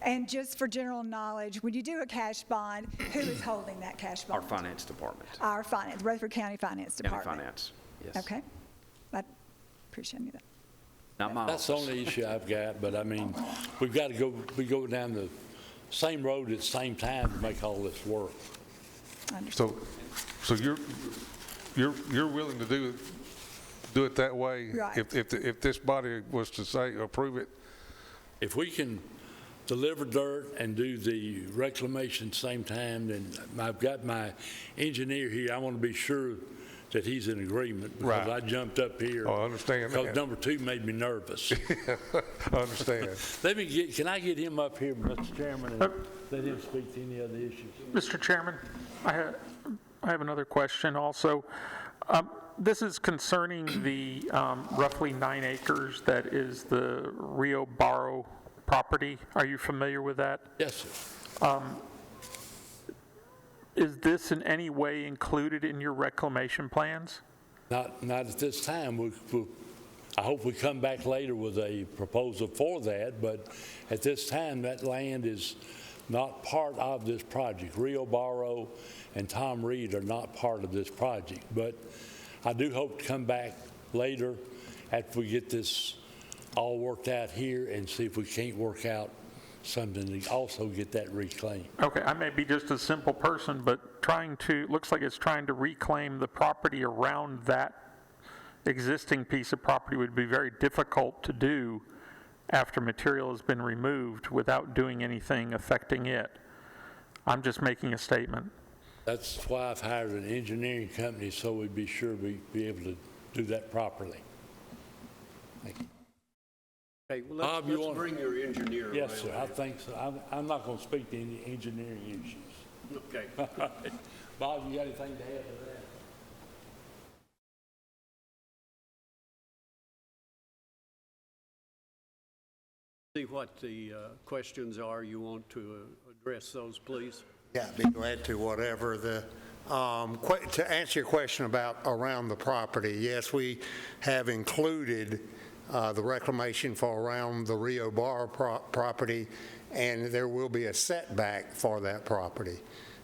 And just for general knowledge, when you do a cash bond, who is holding that cash bond? Our finance department. Our finance, Rutherford County Finance Department. County finance, yes. Okay. I appreciate that. Not my That's the office. only issue I've got, but I mean, we've got to go down the same road at the same time to make all this work. so you're willing to do it that way? Right. If this body was to say, approve it? If we can deliver dirt and do the reclamation same time, then I've got my engineer here. I want to be sure that he's in agreement, because Right. I jumped up here. Oh, I understand Because that. number 2 made me nervous. I understand. Can I get him up here, Mr. Chairman, and let him speak to any other issues? Mr. Chairman, I have another question also. This is concerning the roughly 9 acres that is the Rio Barro property. Are you familiar with that? Yes, sir. Is this in any way included in your reclamation plans? Not at this time. I hope we come back later with a proposal for that, but at this time, that land is not part of this project. Rio Barro and Tom Reed are not part of this project, but I do hope to come back later after we get this all worked out here and see if we can't work out something to also get that reclaimed. Okay, I may be just a simple person, but looks like it's trying to reclaim the property around that existing piece of property would be very difficult to do after material has been removed without doing anything affecting it. I'm just making a statement. That's why I've hired an engineering company, so we'd be sure we'd be able to do that properly. Thank you. Okay, well, Bob, let's want- bring your engineer Yes, around sir, I here. think so. I'm not going to speak to any engineering issues. Okay. All right. Bob, you got anything to add to that? See what the questions are. You want to address those, please? Yeah, I'd be glad to, whatever the, to answer your question about around the property, yes, we have included the reclamation for around the Rio Bar property, and there will be a setback for that property.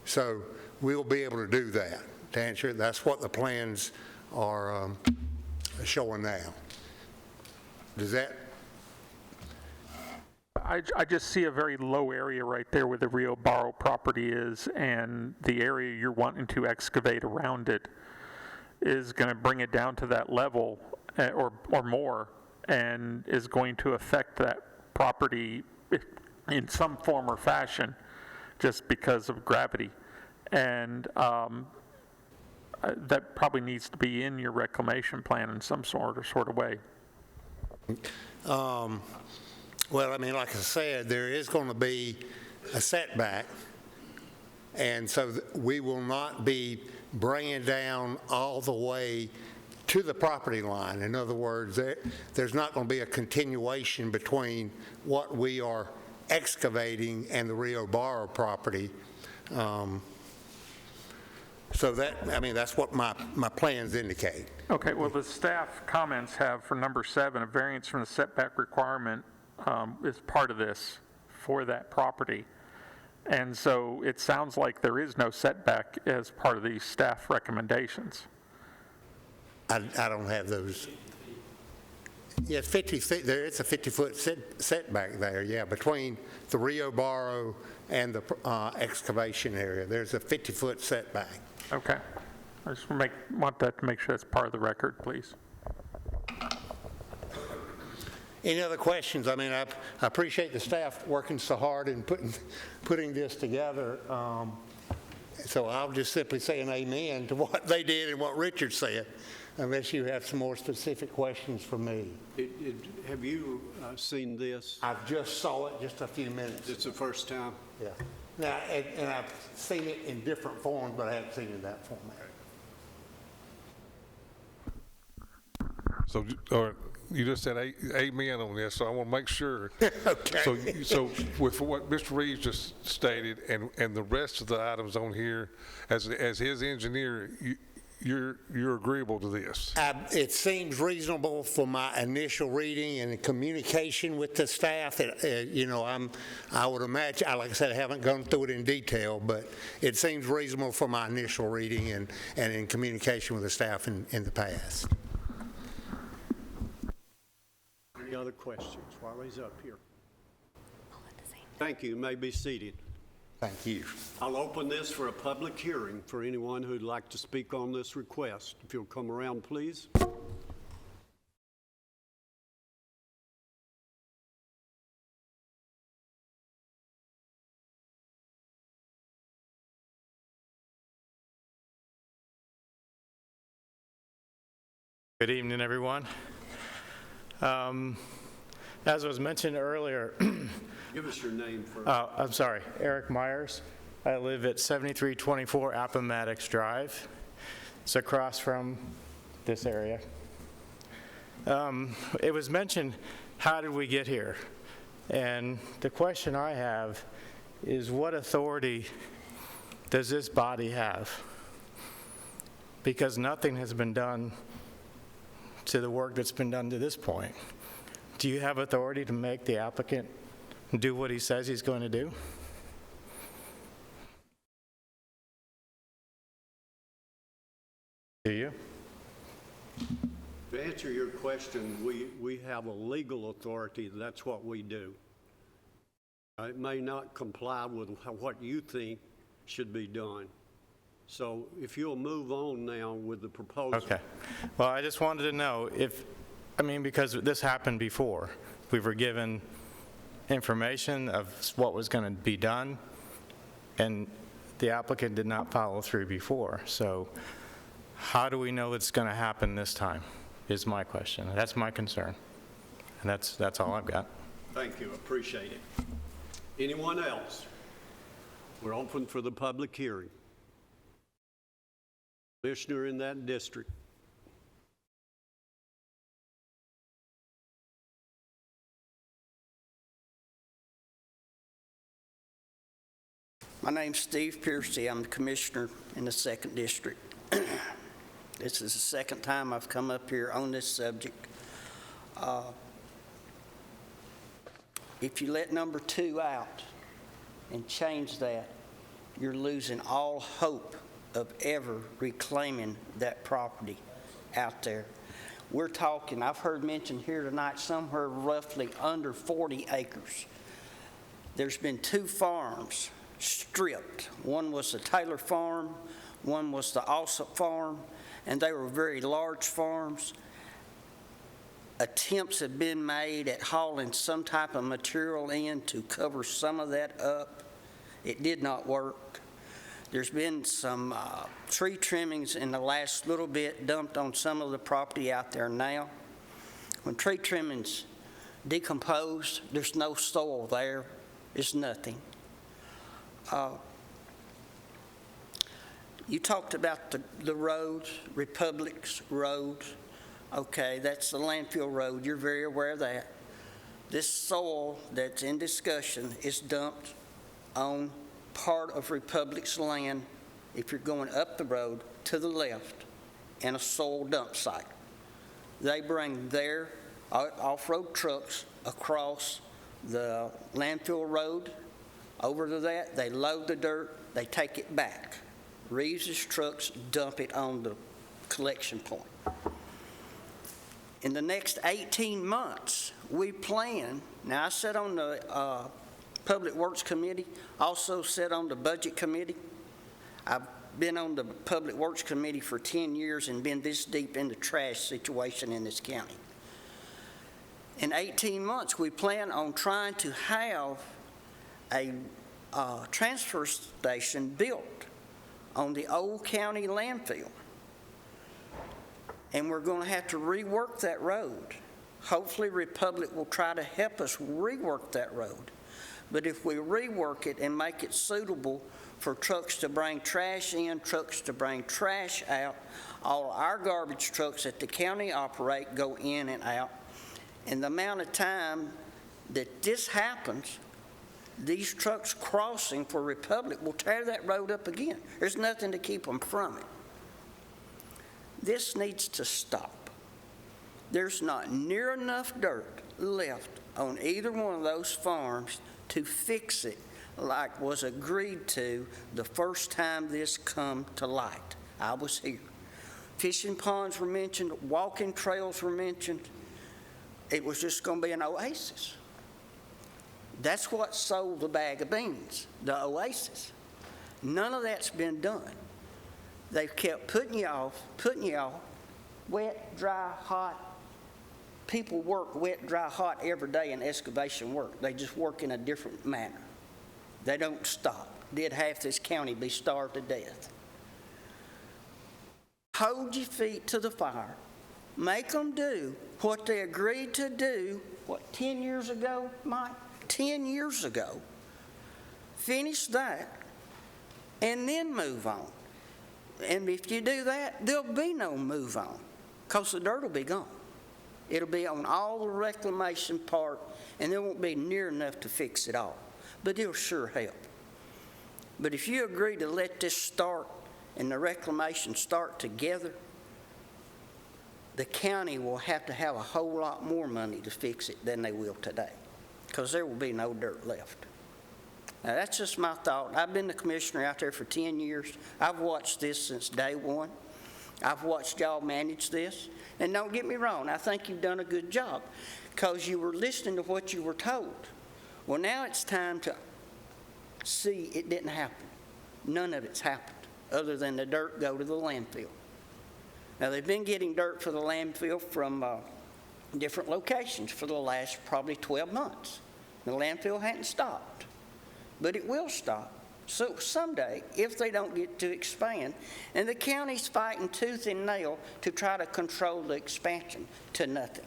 So we'll be able to do that. To answer it, that's what the plans are showing now. Does that? I just see a very low area right there where the Rio Barro property is, and the area you're wanting to excavate around it is going to bring it down to that level or more, and is going to affect that property in some form or fashion just because of gravity. And that probably needs to be in your reclamation plan in some sort of way. Well, I mean, like I said, there is going to be a setback, and so we will not be bringing down all the way to the property line. In other words, there's not going to be a continuation between what we are excavating and the Rio Barro property. So that, I mean, that's what my plans indicate. Okay, well, the staff comments have for number 7, a variance from the setback requirement is part of this for that property. And so it sounds like there is no setback as part of these staff recommendations. I don't have those. Yeah, it's 50 feet, there is a 50-foot setback there, yeah, between the Rio Barro and the excavation area. There's a 50-foot setback. Okay. I just want that to make sure that's part of the record, please. Any other questions? I mean, I appreciate the staff working so hard and putting this together. So I'll just simply say an amen to what they did and what Richard said, unless you have some more specific questions for me. Have you seen this? I just saw it just a few minutes. It's the first time? Yeah. Now, and I've seen it in different forms, but I haven't seen it in that format. So, you just said amen on this, so I want to make sure. Okay. So with what Mr. Reeves just stated and the rest of the items on here, as his engineer, you're agreeable to this? It seems reasonable for my initial reading and communication with the staff. You know, I would imagine, like I said, I haven't gone through it in detail, but it seems reasonable for my initial reading and in communication with the staff in the past. Any other questions while he's up here? Thank you. You may be seated. Thank you. I'll open this for a public hearing for anyone who'd like to speak on this request. If you'll come around, please. Good evening, everyone. As was mentioned earlier, Give us your name first. I'm sorry, Eric Myers. I live at 7324 Appomattox Drive. It's across from this area. It was mentioned, how did we get here? And the question I have is, what authority does this body have? Because nothing has been done to the work that's been done to this point. Do you have authority to make the applicant do what he says he's going to do? Do you? To answer your question, we have a legal authority. That's what we do. It may not comply with what you think should be done. So if you'll move on now with the proposal. Okay. Well, I just wanted to know because this happened before. We were given information of what was going to be done, and the applicant did not follow through before. So how do we know it's going to happen this time is my question. That's my concern. And that's all I've got. Thank you. Appreciate it. Anyone else? We're open for the public hearing. Commissioner in that district. My name's Steve Piercy. I'm the commissioner in the 2nd District. This is the second time I've come up here on this subject. If you let number 2 out and change that, you're losing all hope of ever reclaiming that property out there. We're talking, I've heard mentioned here tonight, somewhere roughly under 40 acres. There's been 2 farms stripped. One was the Taylor Farm, one was the Alsop Farm, and they were very large farms. Attempts have been made at hauling some type of material in to cover some of that up. It did not work. There's been some tree trimmings in the last little bit dumped on some of the property out there now. When tree trimmings decompose, there's no soil there. It's nothing. You talked about the roads, Republic's roads. Okay, that's the landfill road. You're very aware of that. This soil that's in discussion is dumped on part of Republic's land if you're going up the road to the left in a soil dump site. They bring their off-road trucks across the landfill road over to that. They load the dirt. They take it back. Reeves' trucks dump it on the collection point. In the next 18 months, we plan, now I sit on the Public Works Committee, also sit on the Budget Committee. I've been on the Public Works Committee for 10 years and been this deep in the trash situation in this county. In 18 months, we plan on trying to have a transfer station built on the old county landfill. And we're going to have to rework that road. Hopefully Republic will try to help us rework that road. But if we rework it and make it suitable for trucks to bring trash in, trucks to bring trash out, all our garbage trucks that the county operate go in and out. And the amount of time that this happens, these trucks crossing for Republic will tear that road up again. There's nothing to keep them from it. This needs to stop. There's not near enough dirt left on either one of those farms to fix it like was agreed to the first time this come to light. I was here. Fishing ponds were mentioned, walking trails were mentioned. It was just going to be an oasis. That's what sold the bag of beans, the oasis. None of that's been done. They've kept putting you off, wet, dry, hot. People work wet, dry, hot every day in excavation work. They just work in a different manner. They don't stop. Did half this county be starved to death? Hold your feet to the fire Make them do what they agreed to do, 10 years ago, Mike? 10 years ago. Finish that, and then move on. And if you do that, there'll be no move on, because the dirt will be gone. It'll be on all the reclamation part, and there won't be near enough to fix it all. But it'll sure help. But if you agree to let this start and the reclamation start together, the county will have to have a whole lot more money to fix it than they will today, because there will be no dirt left. Now, that's just my thought. I've been the commissioner out there for 10 years. I've watched this since day one. I've watched y'all manage this. And don't get me wrong, I think you've done a good job, because you were listening to what you were told. Well, now it's time to see it didn't happen. None of it's happened, other than the dirt go to the landfill. Now, they've been getting dirt for the landfill from different locations for the last probably 12 months. The landfill hadn't stopped, but it will stop. So someday, if they don't get to expand, and the county's fighting tooth and nail to try to control the expansion to nothing.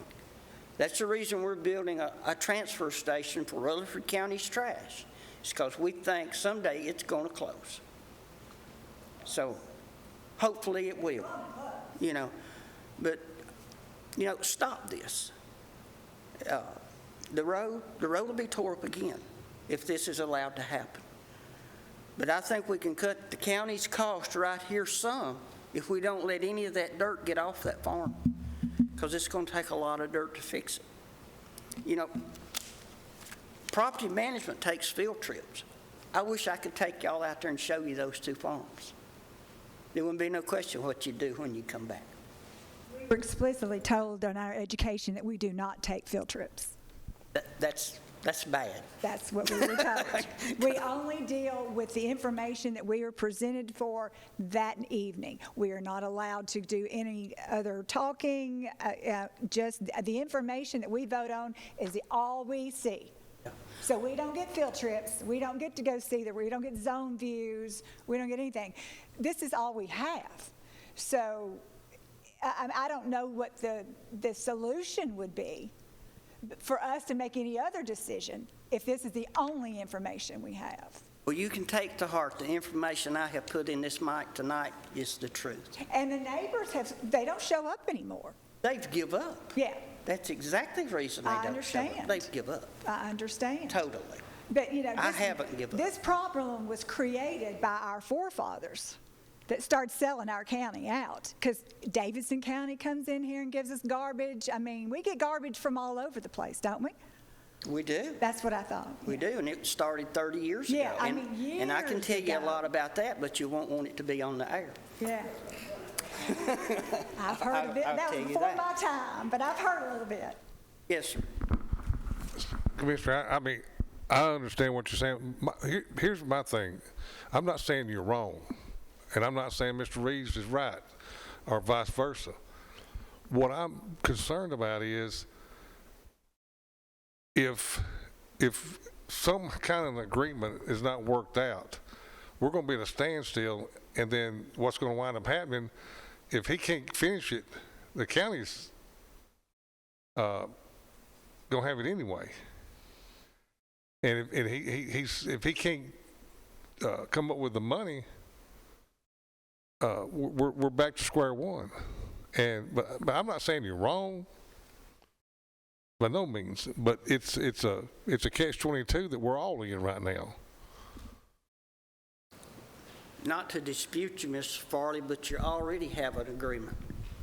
That's the reason we're building a transfer station for Rutherford County's trash. It's because we think someday it's going to close. So hopefully it will, But, stop this. The road will be tore up again if this is allowed to happen. But I think we can cut the county's cost right here some if we don't let any of that dirt get off that farm, because it's going to take a lot of dirt to fix it. Property management takes field trips. I wish I could take y'all out there and show you those two farms. There wouldn't be no question what you do when you come back. We were explicitly told in our education that we do not take field trips. That's bad. That's what we were told. We only deal with the information that we are presented for that evening. We are not allowed to do any other talking. Just the information that we vote on is all we see. So we don't get field trips. We don't get to go see them. We don't get zone views. We don't get anything. This is all we have. So I don't know what the solution would be for us to make any other decision if this is the only information we have. Well, you can take to heart the information I have put in this mic tonight is the truth. And the neighbors they don't show up anymore. They've give up. Yeah. That's exactly the reason they don't show up. They've give up. I understand. Totally. But, I haven't given up. This problem was created by our forefathers that started selling our county out, because Davidson County comes in here and gives us garbage. I mean, we get garbage from all over the place, don't we? We do. That's what I thought. We do, and it started 30 years ago. Yeah, years and I can tell you a ago. lot about that, but you won't want it to be on the air. Yeah. I've heard a bit. That was before my time, but I've heard a little bit. Yes, sir. Commissioner, I understand what you're saying. Here's my thing. I'm not saying you're wrong, and I'm not saying Mr. Reeves is right, or vice versa. What I'm concerned about is if some kind of an agreement is not worked out, we're going to be at a standstill, and then what's going to wind up happening, if he can't finish it, the county's going to have it anyway. And if he can't come up with the money, we're back to square one. But I'm not saying you're wrong, by no means. But it's a catch-22 that we're all in right now. Not to dispute you, Mr. Farley, but you already have an agreement.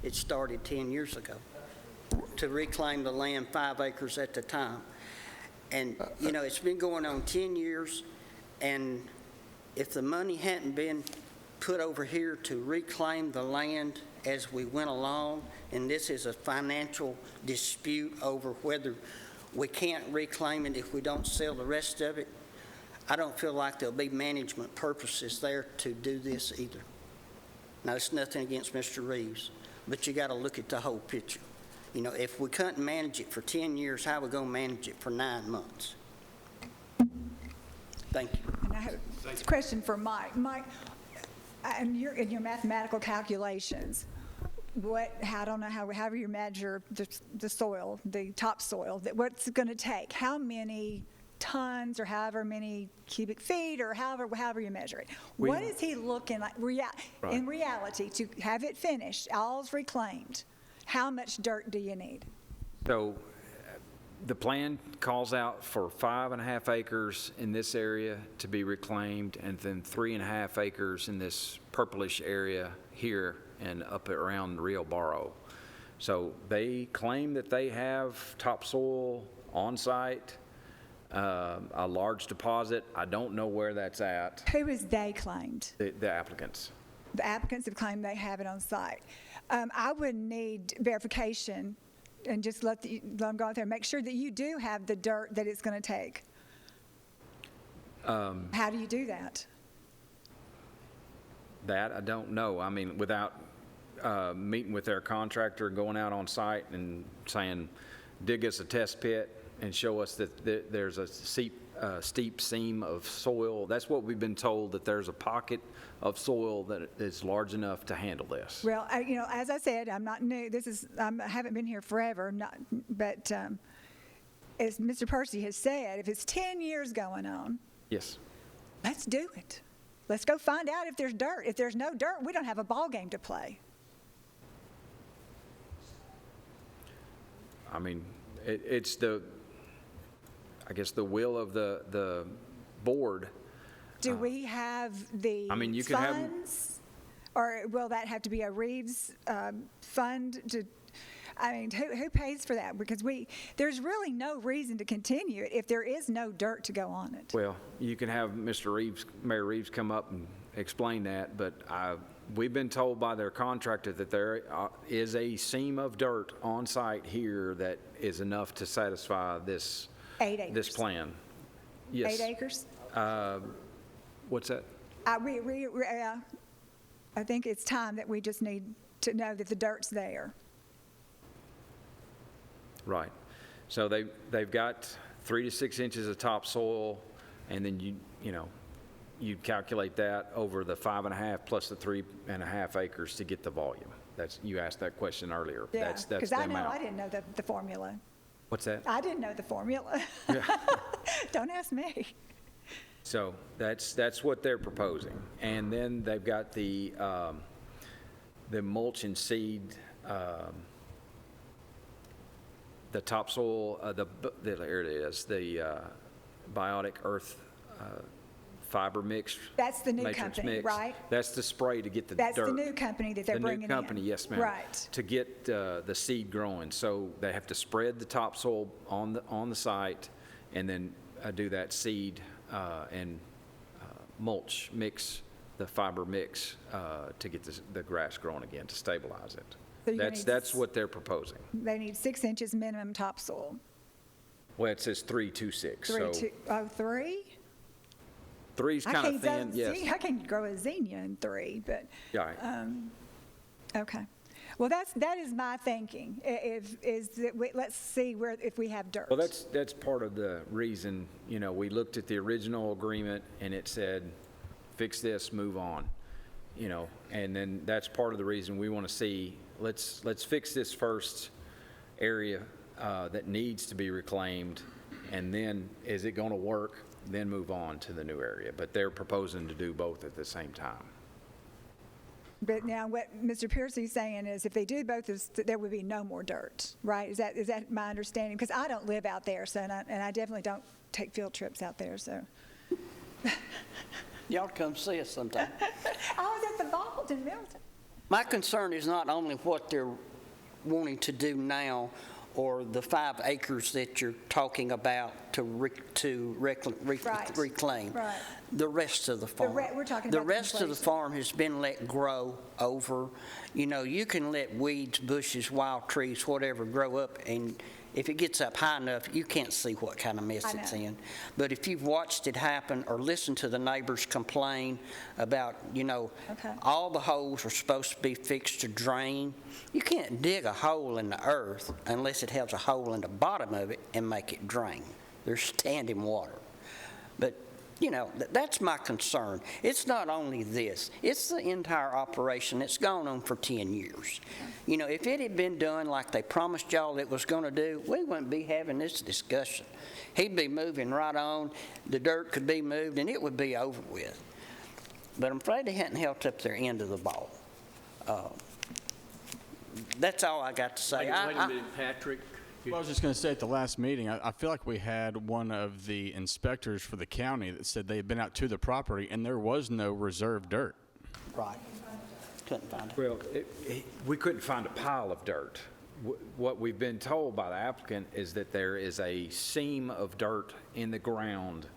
It started 10 years ago to reclaim the land 5 acres at the time. And, it's been going on 10 years, and if the money hadn't been put over here to reclaim the land as we went along, and this is a financial dispute over whether we can't reclaim it if we don't sell the rest of it, I don't feel like there'll be management purposes there to do this either. Now, it's nothing against Mr. Reeves, but you got to look at the whole picture. If we couldn't manage it for 10 years, how are we going to manage it for 9 months? Thank you. And I have a question for Mike. Mike, in your mathematical calculations, I don't know, however you measure the soil, the topsoil, what's it going to take? How many tons or however many cubic feet or however you measure it? What is he looking like in reality to have it finished, all's reclaimed? How much dirt do you need? So the plan calls out for 5.5 acres in this area to be reclaimed, and then 3.5 acres in this purplish area here and up around Rio Barro. So they claim that they have topsoil on site, a large deposit. I don't know where that's at. Who is they claimed? The applicants. The applicants have claimed they have it on site. I would need verification and just let them go out there. Make sure that you do have the dirt that it's going to take. How do you do that? That I don't know. I mean, without meeting with their contractor, going out on site and saying, dig us a test pit and show us that there's a steep seam of soil. That's what we've been told, that there's a pocket of soil that is large enough to handle this. Well, as I said, I'm not new. I haven't been here forever, but as Mr. Percy has said, if it's 10 years going on, yes, let's do it. Let's go find out if there's dirt. If there's no dirt, we don't have a ball game to play. I mean, it's I guess the will of the board. Do we have the you could funds? Or will that have to be a Reeves fund to, who pays for that? Because there's really no reason to continue it if there is no dirt to go on it. Well, you can have Mayor Reeves come up and explain that, but we've been told by their contractor that there is a seam of dirt on site here that is enough to satisfy this 8 acres. This plan. Yes. 8 acres? What's that? I think it's time that we just need to know that the dirt's there. Right. So they've got 3 to 6 inches of topsoil, and then you calculate that over the 5.5 plus the 3.5 acres to get the volume. You asked that question earlier. Yeah, That's because the I amount. didn't know the formula. What's that? I didn't know the formula. Yeah. Don't ask me. So that's what they're proposing. And then they've got the mulch and seed, the topsoil, there it is, the biotic earth fiber mix. That's the new matrix company, mix. right? That's the spray to get the That's dirt. the new company that they're bringing in. The new company, yes, ma'am. Right. To get the seed growing. So they have to spread the topsoil on the site and then do that seed and mulch mix, the fiber mix to get the grass growing again, to stabilize it. So That's what they're proposing. They need 6 inches minimum topsoil. Well, it says 326. 3? 3's kind of thin, yes. I can grow a zinnia in 3, but. Yeah. Okay. Well, that is my thinking. Let's see if we have dirt. Well, that's part of the reason. We looked at the original agreement and it said, fix this, move on. And then that's part of the reason we want to see. Let's fix this first area that needs to be reclaimed, and then is it going to work? Then move on to the new area. But they're proposing to do both at the same time. But now what Mr. Piercy's saying is if they do both, there would be no more dirt, right? Is that my understanding? Because I don't live out there, so and I definitely don't take field trips out there, so. Y'all come see us sometime. I was at the vault in Milton. My concern is not only what they're wanting to do now, or the 5 acres that you're talking about to reclaim. Right. The rest of the farm. We're talking the about rest of the farm has been let grow over. You can let weeds, bushes, wild trees, whatever grow up, and if it gets up high enough, you can't see what kind of mess it's in. But if you've watched it happen or listened to the neighbors complain about, all the holes are supposed to be fixed to drain. You can't dig a hole in the earth unless it has a hole in the bottom of it and make it drain. There's standing water. But You know, that's my concern. It's not only this, it's the entire operation that's gone on for 10 years. You know, if it had been done like they promised y'all it was going to do, we wouldn't be having this discussion. He'd be moving right on, the dirt could be moved, and it would be over with. But I'm afraid they hadn't held up their end of the ball. That's all I got to say. Wait a minute, Patrick. Well, I was just going to say at the last meeting, I feel like we had one of the inspectors for the county that said they had been out to the property and there was no reserved dirt. Right. Couldn't find it. Well, we couldn't find a pile of dirt. What we've been told by the applicant is that there is a seam of dirt in the ground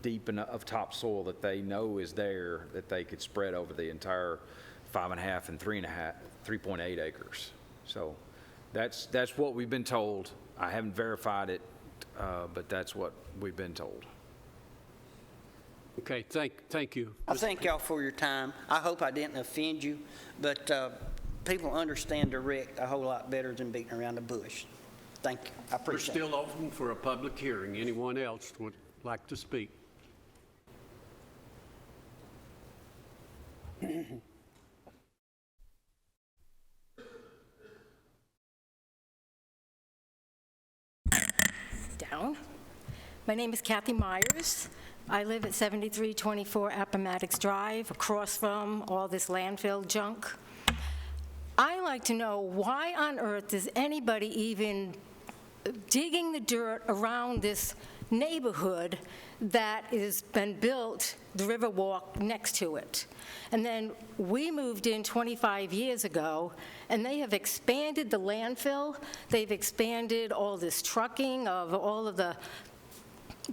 deep enough of topsoil that they know is there that they could spread over the entire 5.5 and 3.8 acres. So that's what we've been told. I haven't verified it, but that's what we've been told. Okay, thank you. I thank y'all for your time. I hope I didn't offend you, but people understand direct a whole lot better than beating around the bush. Thank you. I We're appreciate it. still open for a public hearing. Anyone else would like to speak? Down. My name is Kathy Myers. I live at 7324 Appomattox Drive, across from all this landfill junk. I like to know why on earth is anybody even digging the dirt around this neighborhood that has been built, the Riverwalk next to it. And then we moved in 25 years ago, and they have expanded the landfill. They've expanded all this trucking of all of the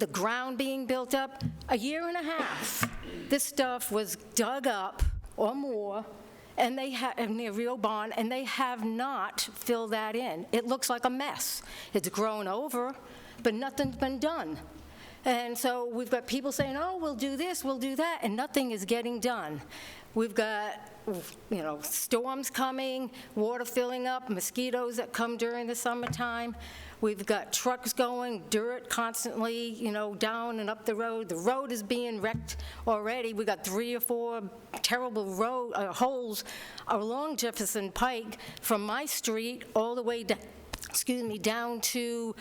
ground being built up. A year and a half, this stuff was dug up or more, and they near Rio Bond, and they have not filled that in. It looks like a mess. It's grown over, but nothing's been done. And so we've got people saying, oh, we'll do this, we'll do that, and nothing is getting done. We've got, you know, storms coming, water filling up, mosquitoes that come during the summertime. We've got trucks going, dirt constantly, you know, down and up the road. The road is being wrecked already. We got 3 or 4 terrible holes along Jefferson Pike from my street all the way down to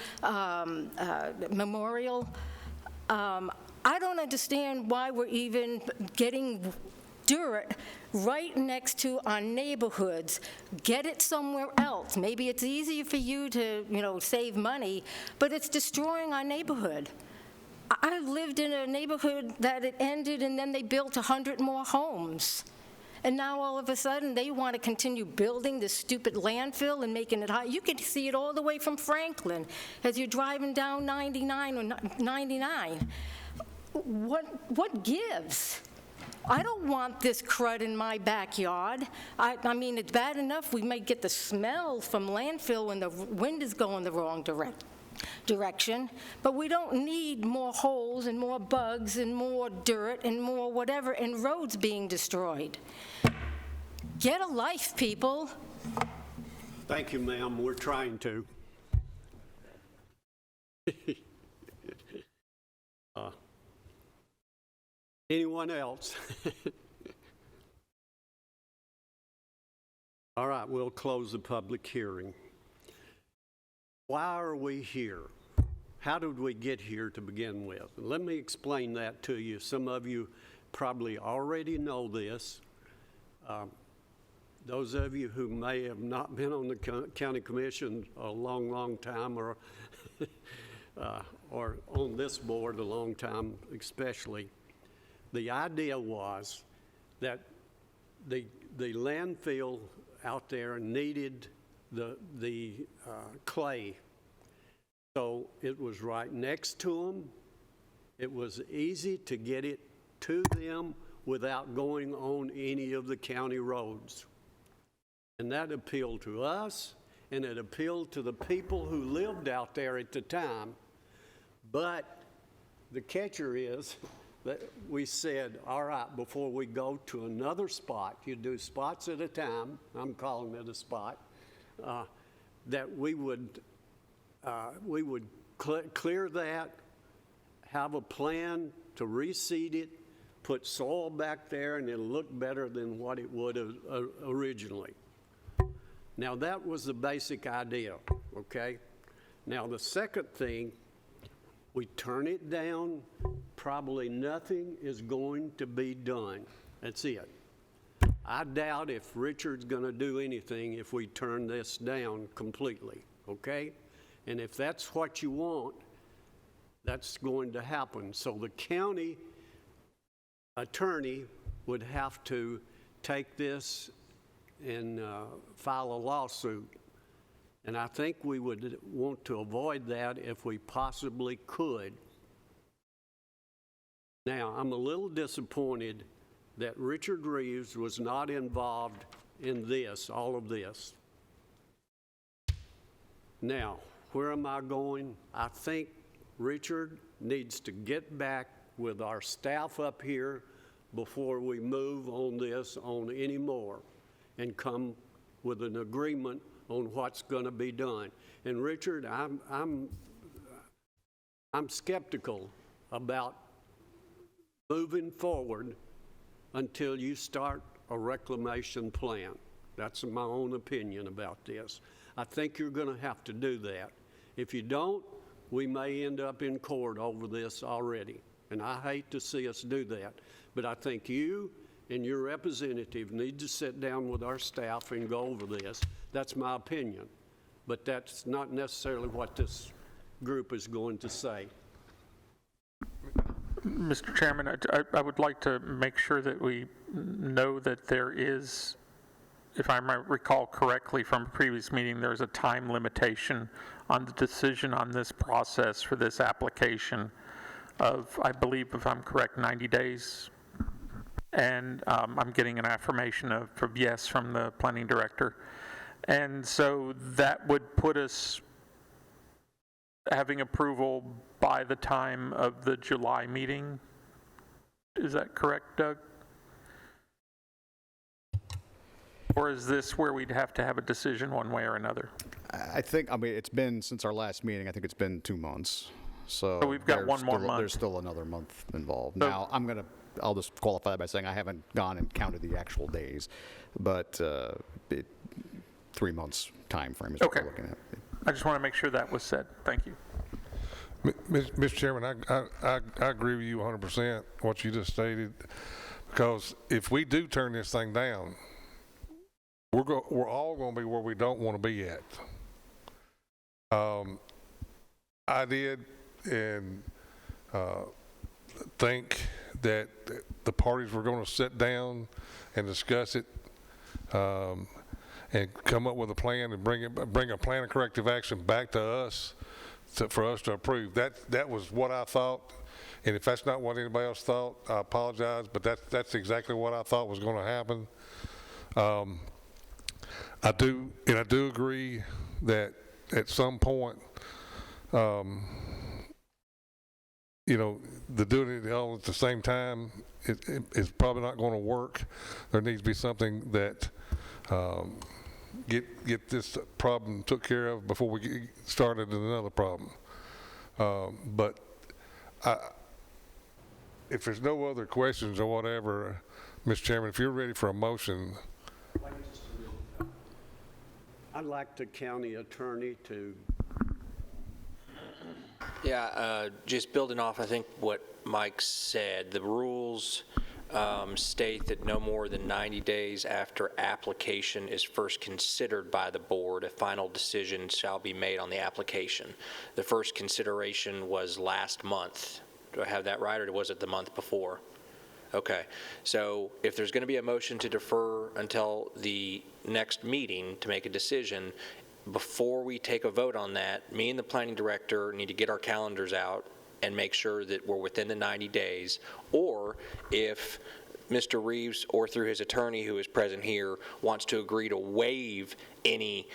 Memorial. I don't understand why we're even getting dirt right next to our neighborhoods. Get it somewhere else. Maybe it's easier for you to, you know, save money, but it's destroying our neighborhood. I lived in a neighborhood that it ended and then they built 100 more homes. And now all of a sudden they want to continue building this stupid landfill and making it high. You can see it all the way from Franklin as you're driving down 99 or 99. What gives? I don't want this crud in my backyard. I mean, it's bad enough we might get the smell from landfill when the wind is going the wrong direction, but we don't need more holes and more bugs and more dirt and more whatever and roads being destroyed. Get a life, people. Thank you, ma'am. We're trying to. Anyone else? All right, we'll close the public hearing. Why are we here? How did we get here to begin with? Let me explain that to you. Some of you probably already know this. Those of you who may have not been on the county commission a long, long time or on this board a long time especially, the idea was that the landfill out there needed the clay. So it was right next to them. It was easy to get it to them without going on any of the county roads. And that appealed to us, and it appealed to the people who lived out there at the time. But the catcher is that we said, all right, before we go to another spot, you do spots at a time, I'm calling it a spot, that we would clear that, have a plan to reseed it, put soil back there, and it'll look better than what it would have originally. Now, that was the basic idea, okay? Now, the second thing, we turn it down, probably nothing is going to be done. That's it. I doubt if Richard's going to do anything if we turn this down completely, okay? And if that's what you want, that's going to happen. So the county attorney would have to take this and file a lawsuit. And I think we would want to avoid that if we possibly could. Now, I'm a little disappointed that Richard Reeves was not involved in this, all of this. Now, where am I going? I think Richard needs to get back with our staff up here before we move on this on any more and come with an agreement on what's going to be done. And Richard, I'm skeptical about moving forward until you start a reclamation plan. That's my own opinion about this. I think you're going to have to do that. If you don't, we may end up in court over this already. And I hate to see us do that. But I think you and your representative need to sit down with our staff and go over this. That's my opinion. But that's not necessarily what this group is going to say. Mr. Chairman, I would like to make sure that we know that there is, if I might recall correctly from a previous meeting, there's a time limitation on the decision on this process for this application of, I believe, if I'm correct, 90 days. And I'm getting an affirmation of yes from the planning director. And so that would put us having approval by the time of the July meeting. Is that correct, Doug? Or is this where we'd have to have a decision one way or another? I mean, it's been since our last meeting, I think it's been 2 months. So we've got one more month. There's still another month involved. So, now, I'll just qualify by saying I haven't gone and counted the actual days, but 3 months time frame is what we're looking at. I just want to make sure that was said. Thank you. Mr. Chairman, I agree with you 100% what you just stated, because if we do turn this thing down, we're all going to be where we don't want to be at. I did and think that the parties were going to sit down and discuss it and come up with a plan and bring a plan of corrective action back to us for us to approve. That was what I thought, and if that's not what anybody else thought, I apologize, but that's exactly what I thought was going to happen. I do agree that at some point, the doing it all at the same time is probably not going to work. There needs to be something that get this problem took care of before we get started in another problem. But if there's no other questions or whatever, Mr. Chairman, if you're ready for a motion. I'd like the county attorney to. Yeah, just building off, I think, what Mike said, the rules state that no more than 90 days after application is first considered by the board, a final decision shall be made on the application. The first consideration was last month. Do I have that right, or was it the month before? Okay, so if there's going to be a motion to defer until the next meeting to make a decision, before we take a vote on that, me and the planning director need to get our calendars out and make sure that we're within the 90 days, or if Mr. Reeves, or through his attorney who is present here, wants to agree to waive any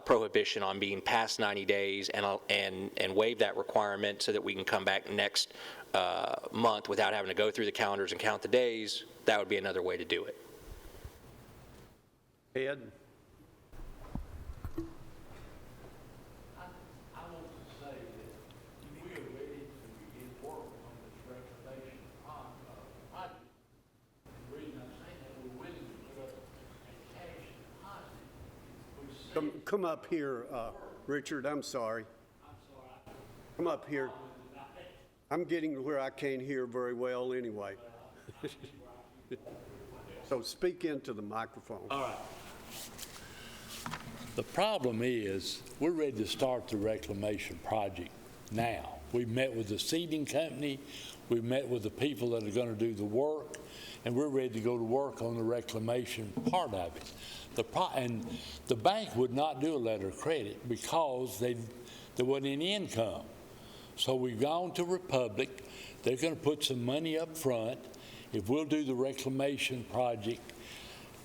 prohibition on being past 90 days and waive that requirement so that we can come back next month without having to go through the calendars and count the days, that would be another way to do it. Ed? I want to say that we are ready to begin work on this recommendation Come up here, Richard, I'm sorry. Come up here. I'm getting to where I can't hear very well anyway. So speak into the microphone. All right. The problem is, we're ready to start the reclamation project now. We've met with the seeding company, we've met with the people that are going to do the work, and we're ready to go to work on the reclamation part of it. And the bank would not do a letter of credit because there wasn't any income. So we've gone to Republic. They're going to put some money up front. If we'll do the reclamation project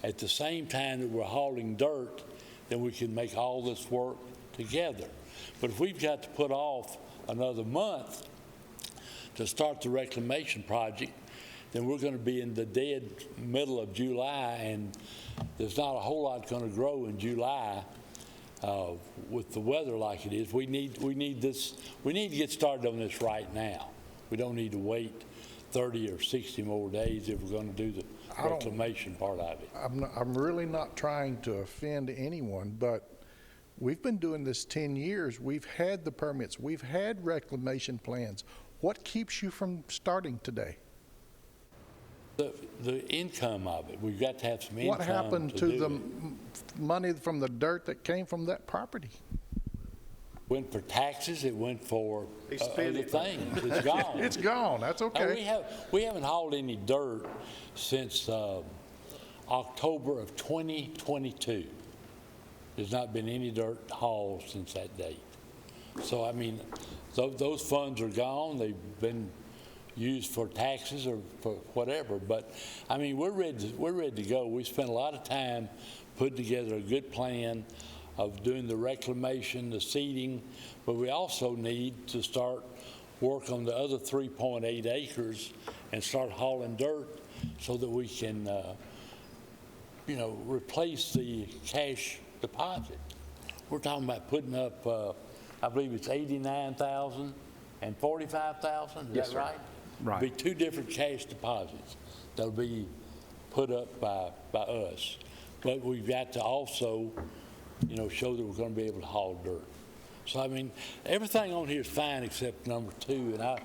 at the same time that we're hauling dirt, then we can make all this work together. But if we've got to put off another month to start the reclamation project, then we're going to be in the dead middle of July, and there's not a whole lot going to grow in July with the weather like it is. We need to get started on this right now. We don't need to wait 30 or 60 more days if we're going to do the reclamation part of it. I'm really not trying to offend anyone, but we've been doing this 10 years. We've had the permits. We've had reclamation plans. What keeps you from starting today? The income of it. We've got to have some income. What happened to the money from the dirt that came from that property? Went for taxes. It went for other things. It's gone. It's gone. That's okay. We haven't hauled any dirt since October of 2022. There's not been any dirt hauled since that date. So, I mean, those funds are gone. They've been used for taxes or for whatever. But, I mean, we're ready to go. We spent a lot of time putting together a good plan of doing the reclamation, the seeding, but we also need to start work on the other 3.8 acres and start hauling dirt so that we can, replace the cash deposit. We're talking about putting up, I believe it's 89,000 and 45,000. Is Yes, that sir. right? Right. Be two different cash deposits that'll be put up by us. But we've got to also, show that we're going to be able to haul dirt. So, I mean, everything on here is fine except number 2, and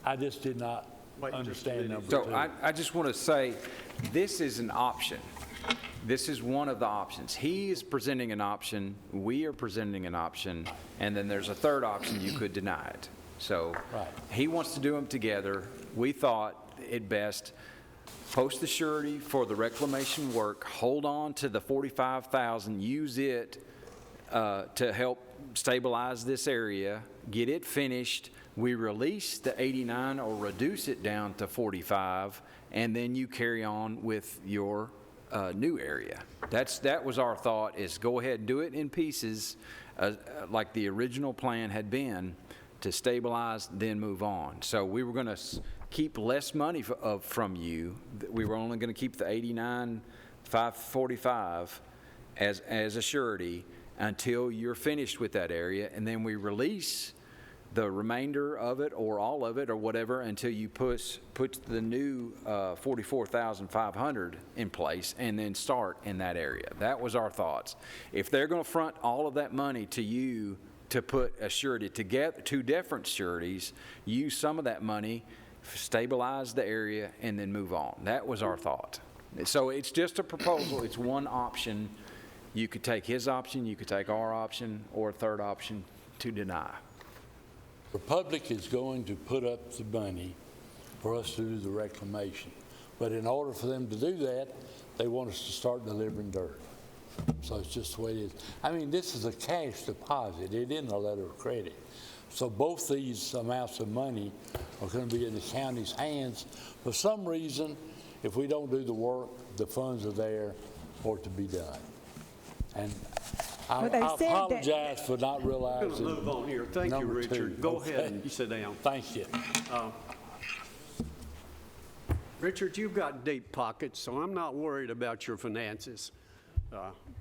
I just did not understand number 2. So I just want to say, this is an option. This is one of the options. He is presenting an option, we are presenting an option, and then there's a third option, you could deny it. So he wants to do them together. We thought it best post the surety for the reclamation work, hold on to the 45,000, use it to help stabilize this area, get it finished. We release the 89 or reduce it down to 45, and then you carry on with your new area. That was our thought, is go ahead and do it in pieces like the original plan had been, to stabilize, then move on. So we were going to keep less money from you. We were only going to keep the 89,545 as a surety until you're finished with that area, and then we release the remainder of it or all of it or whatever until you put the new 44,500 in place and then start in that area. That was our thoughts. If they're going to front all of that money to you to put a surety together, two different sureties, use some of that money, stabilize the area, and then move on. That was our thought. So it's just a proposal. It's one option. You could take his option, you could take our option, or a third option to deny. Republic is going to put up the money for us to do the reclamation. But in order for them to do that, they want us to start delivering dirt. So it's just the way it is. I mean, this is a cash deposit. It isn't a letter of credit. So both these amounts of money are going to be in the county's hands. For some reason, if we don't do the work, the funds are there for it to be done. And I apologize for not realizing. We're going to move on here. Thank you, Richard. Go ahead and sit down. Thank you. Richard, you've got deep pockets, so I'm not worried about your finances.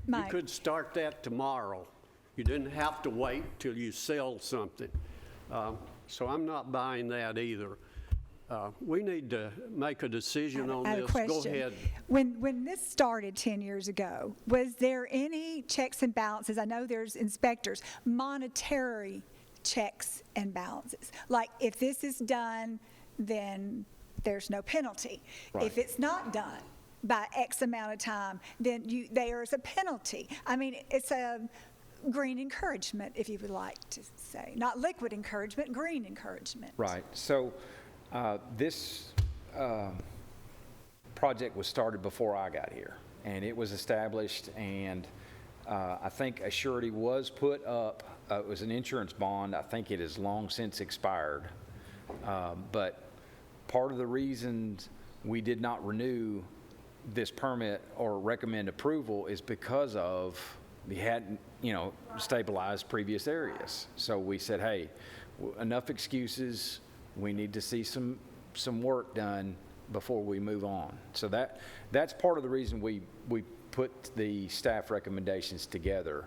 You could start that tomorrow. You didn't have to wait till you sell something. So I'm not buying that either. We need to make a decision on I have a this. Go question. ahead. When this started 10 years ago, was there any checks and balances? I know there's inspectors, monetary checks and balances. Like, if this is done, then there's no penalty. Right. If it's not done by X amount of time, then there's a penalty. I mean, it's a green encouragement, if you would like to say. Not liquid encouragement, green encouragement. Right. So this project was started before I got here, and it was established, and I think a surety was put up. It was an insurance bond. I think it has long since expired. But part of the reasons we did not renew this permit or recommend approval is because of we hadn't, stabilized previous areas. So we said, hey, enough excuses. We need to see some work done before we move on. So that's part of the reason we put the staff recommendations together.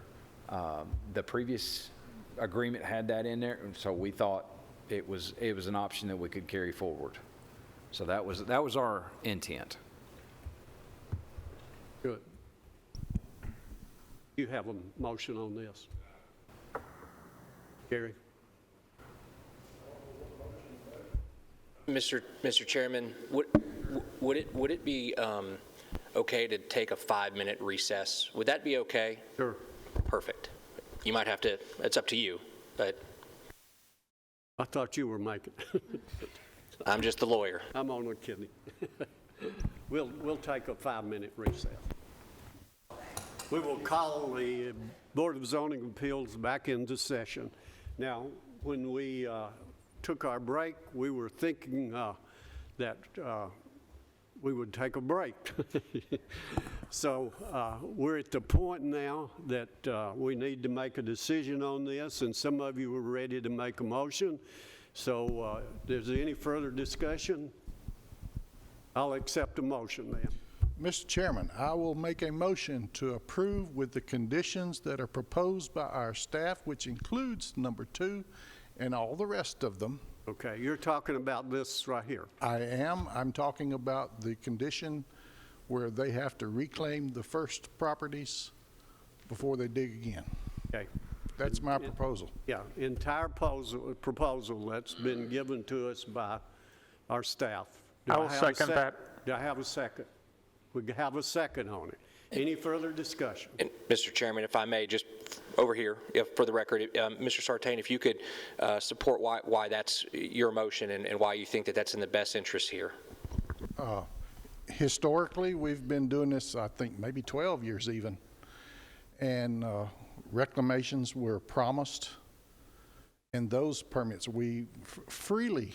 The previous agreement had that in there, so we thought it was an option that we could carry forward. So that was our intent. Good. You have a motion on this. Gary? Mr. Chairman, would it be okay to take a 5-minute recess? Would that be okay? Sure. Perfect. You might have to, it's up to you, but I thought you were making. I'm just the lawyer. I'm only kidding. We'll take a 5-minute recess. We will call the Board of Zoning Appeals back into session. Now, when we took our break, we were thinking that we would take a break. So we're at the point now that we need to make a decision on this, and some of you are ready to make a motion. So is there any further discussion? I'll accept a motion then. Mr. Chairman, I will make a motion to approve with the conditions that are proposed by our staff, which includes number 2 and all the rest of them. Okay, you're talking about this right here. I am. I'm talking about the condition where they have to reclaim the first properties before they dig again. Okay. That's my proposal. Yeah, entire proposal that's been given to us by our staff. I will second that. Do I have a second? We have a second on it. Any further discussion? And Mr. Chairman, if I may, just over here, for the record, Mr. Sartain, if you could support why that's your motion and why you think that that's in the best interest here. Historically, we've been doing this, I think, maybe 12 years even. And reclamations were promised. And those permits, we freely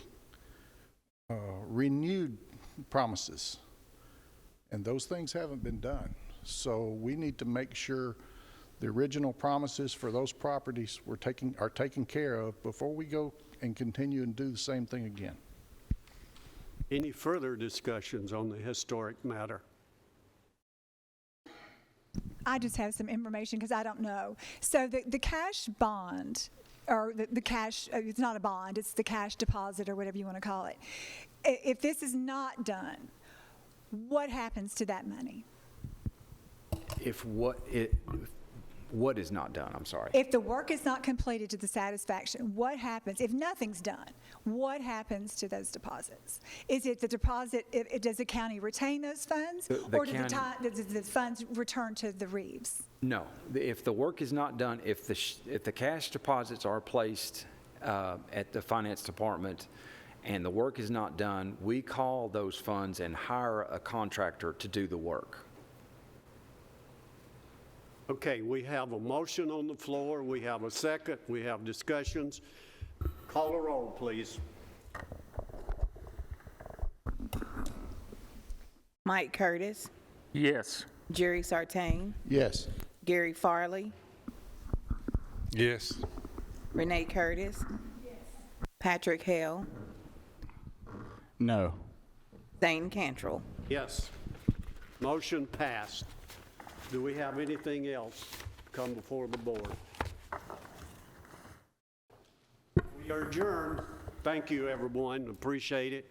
renewed promises. And those things haven't been done. So we need to make sure the original promises for those properties are taken care of before we go and continue and do the same thing again. Any further discussions on the historic matter? I just have some information because I don't know. So the cash bond, or the cash, it's not a bond, it's the cash deposit or whatever you want to call it. If this is not done, what happens to that money? What is not done? I'm sorry. If the work is not completed to the satisfaction, what happens? If nothing's done, what happens to those deposits? Is it the deposit, does the county retain those funds? Or do the funds return to the Reeves? No. If the work is not done, if the cash deposits are placed at the finance department and the work is not done, we call those funds and hire a contractor to do the work. Okay, we have a motion on the floor. We have a second. We have discussions. Call a roll, please. Mike Curtis, Yes. Jerry Sartain, Yes. Gary Farley, Yes. Renee Curtis, Patrick Hale, No. Zane Cantrell. Yes. Motion passed. Do we have anything else come before the board? We are adjourned. Thank you, everyone. Appreciate it.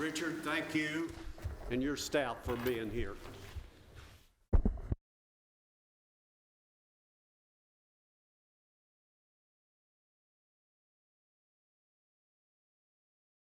Richard, thank you and your staff for being here.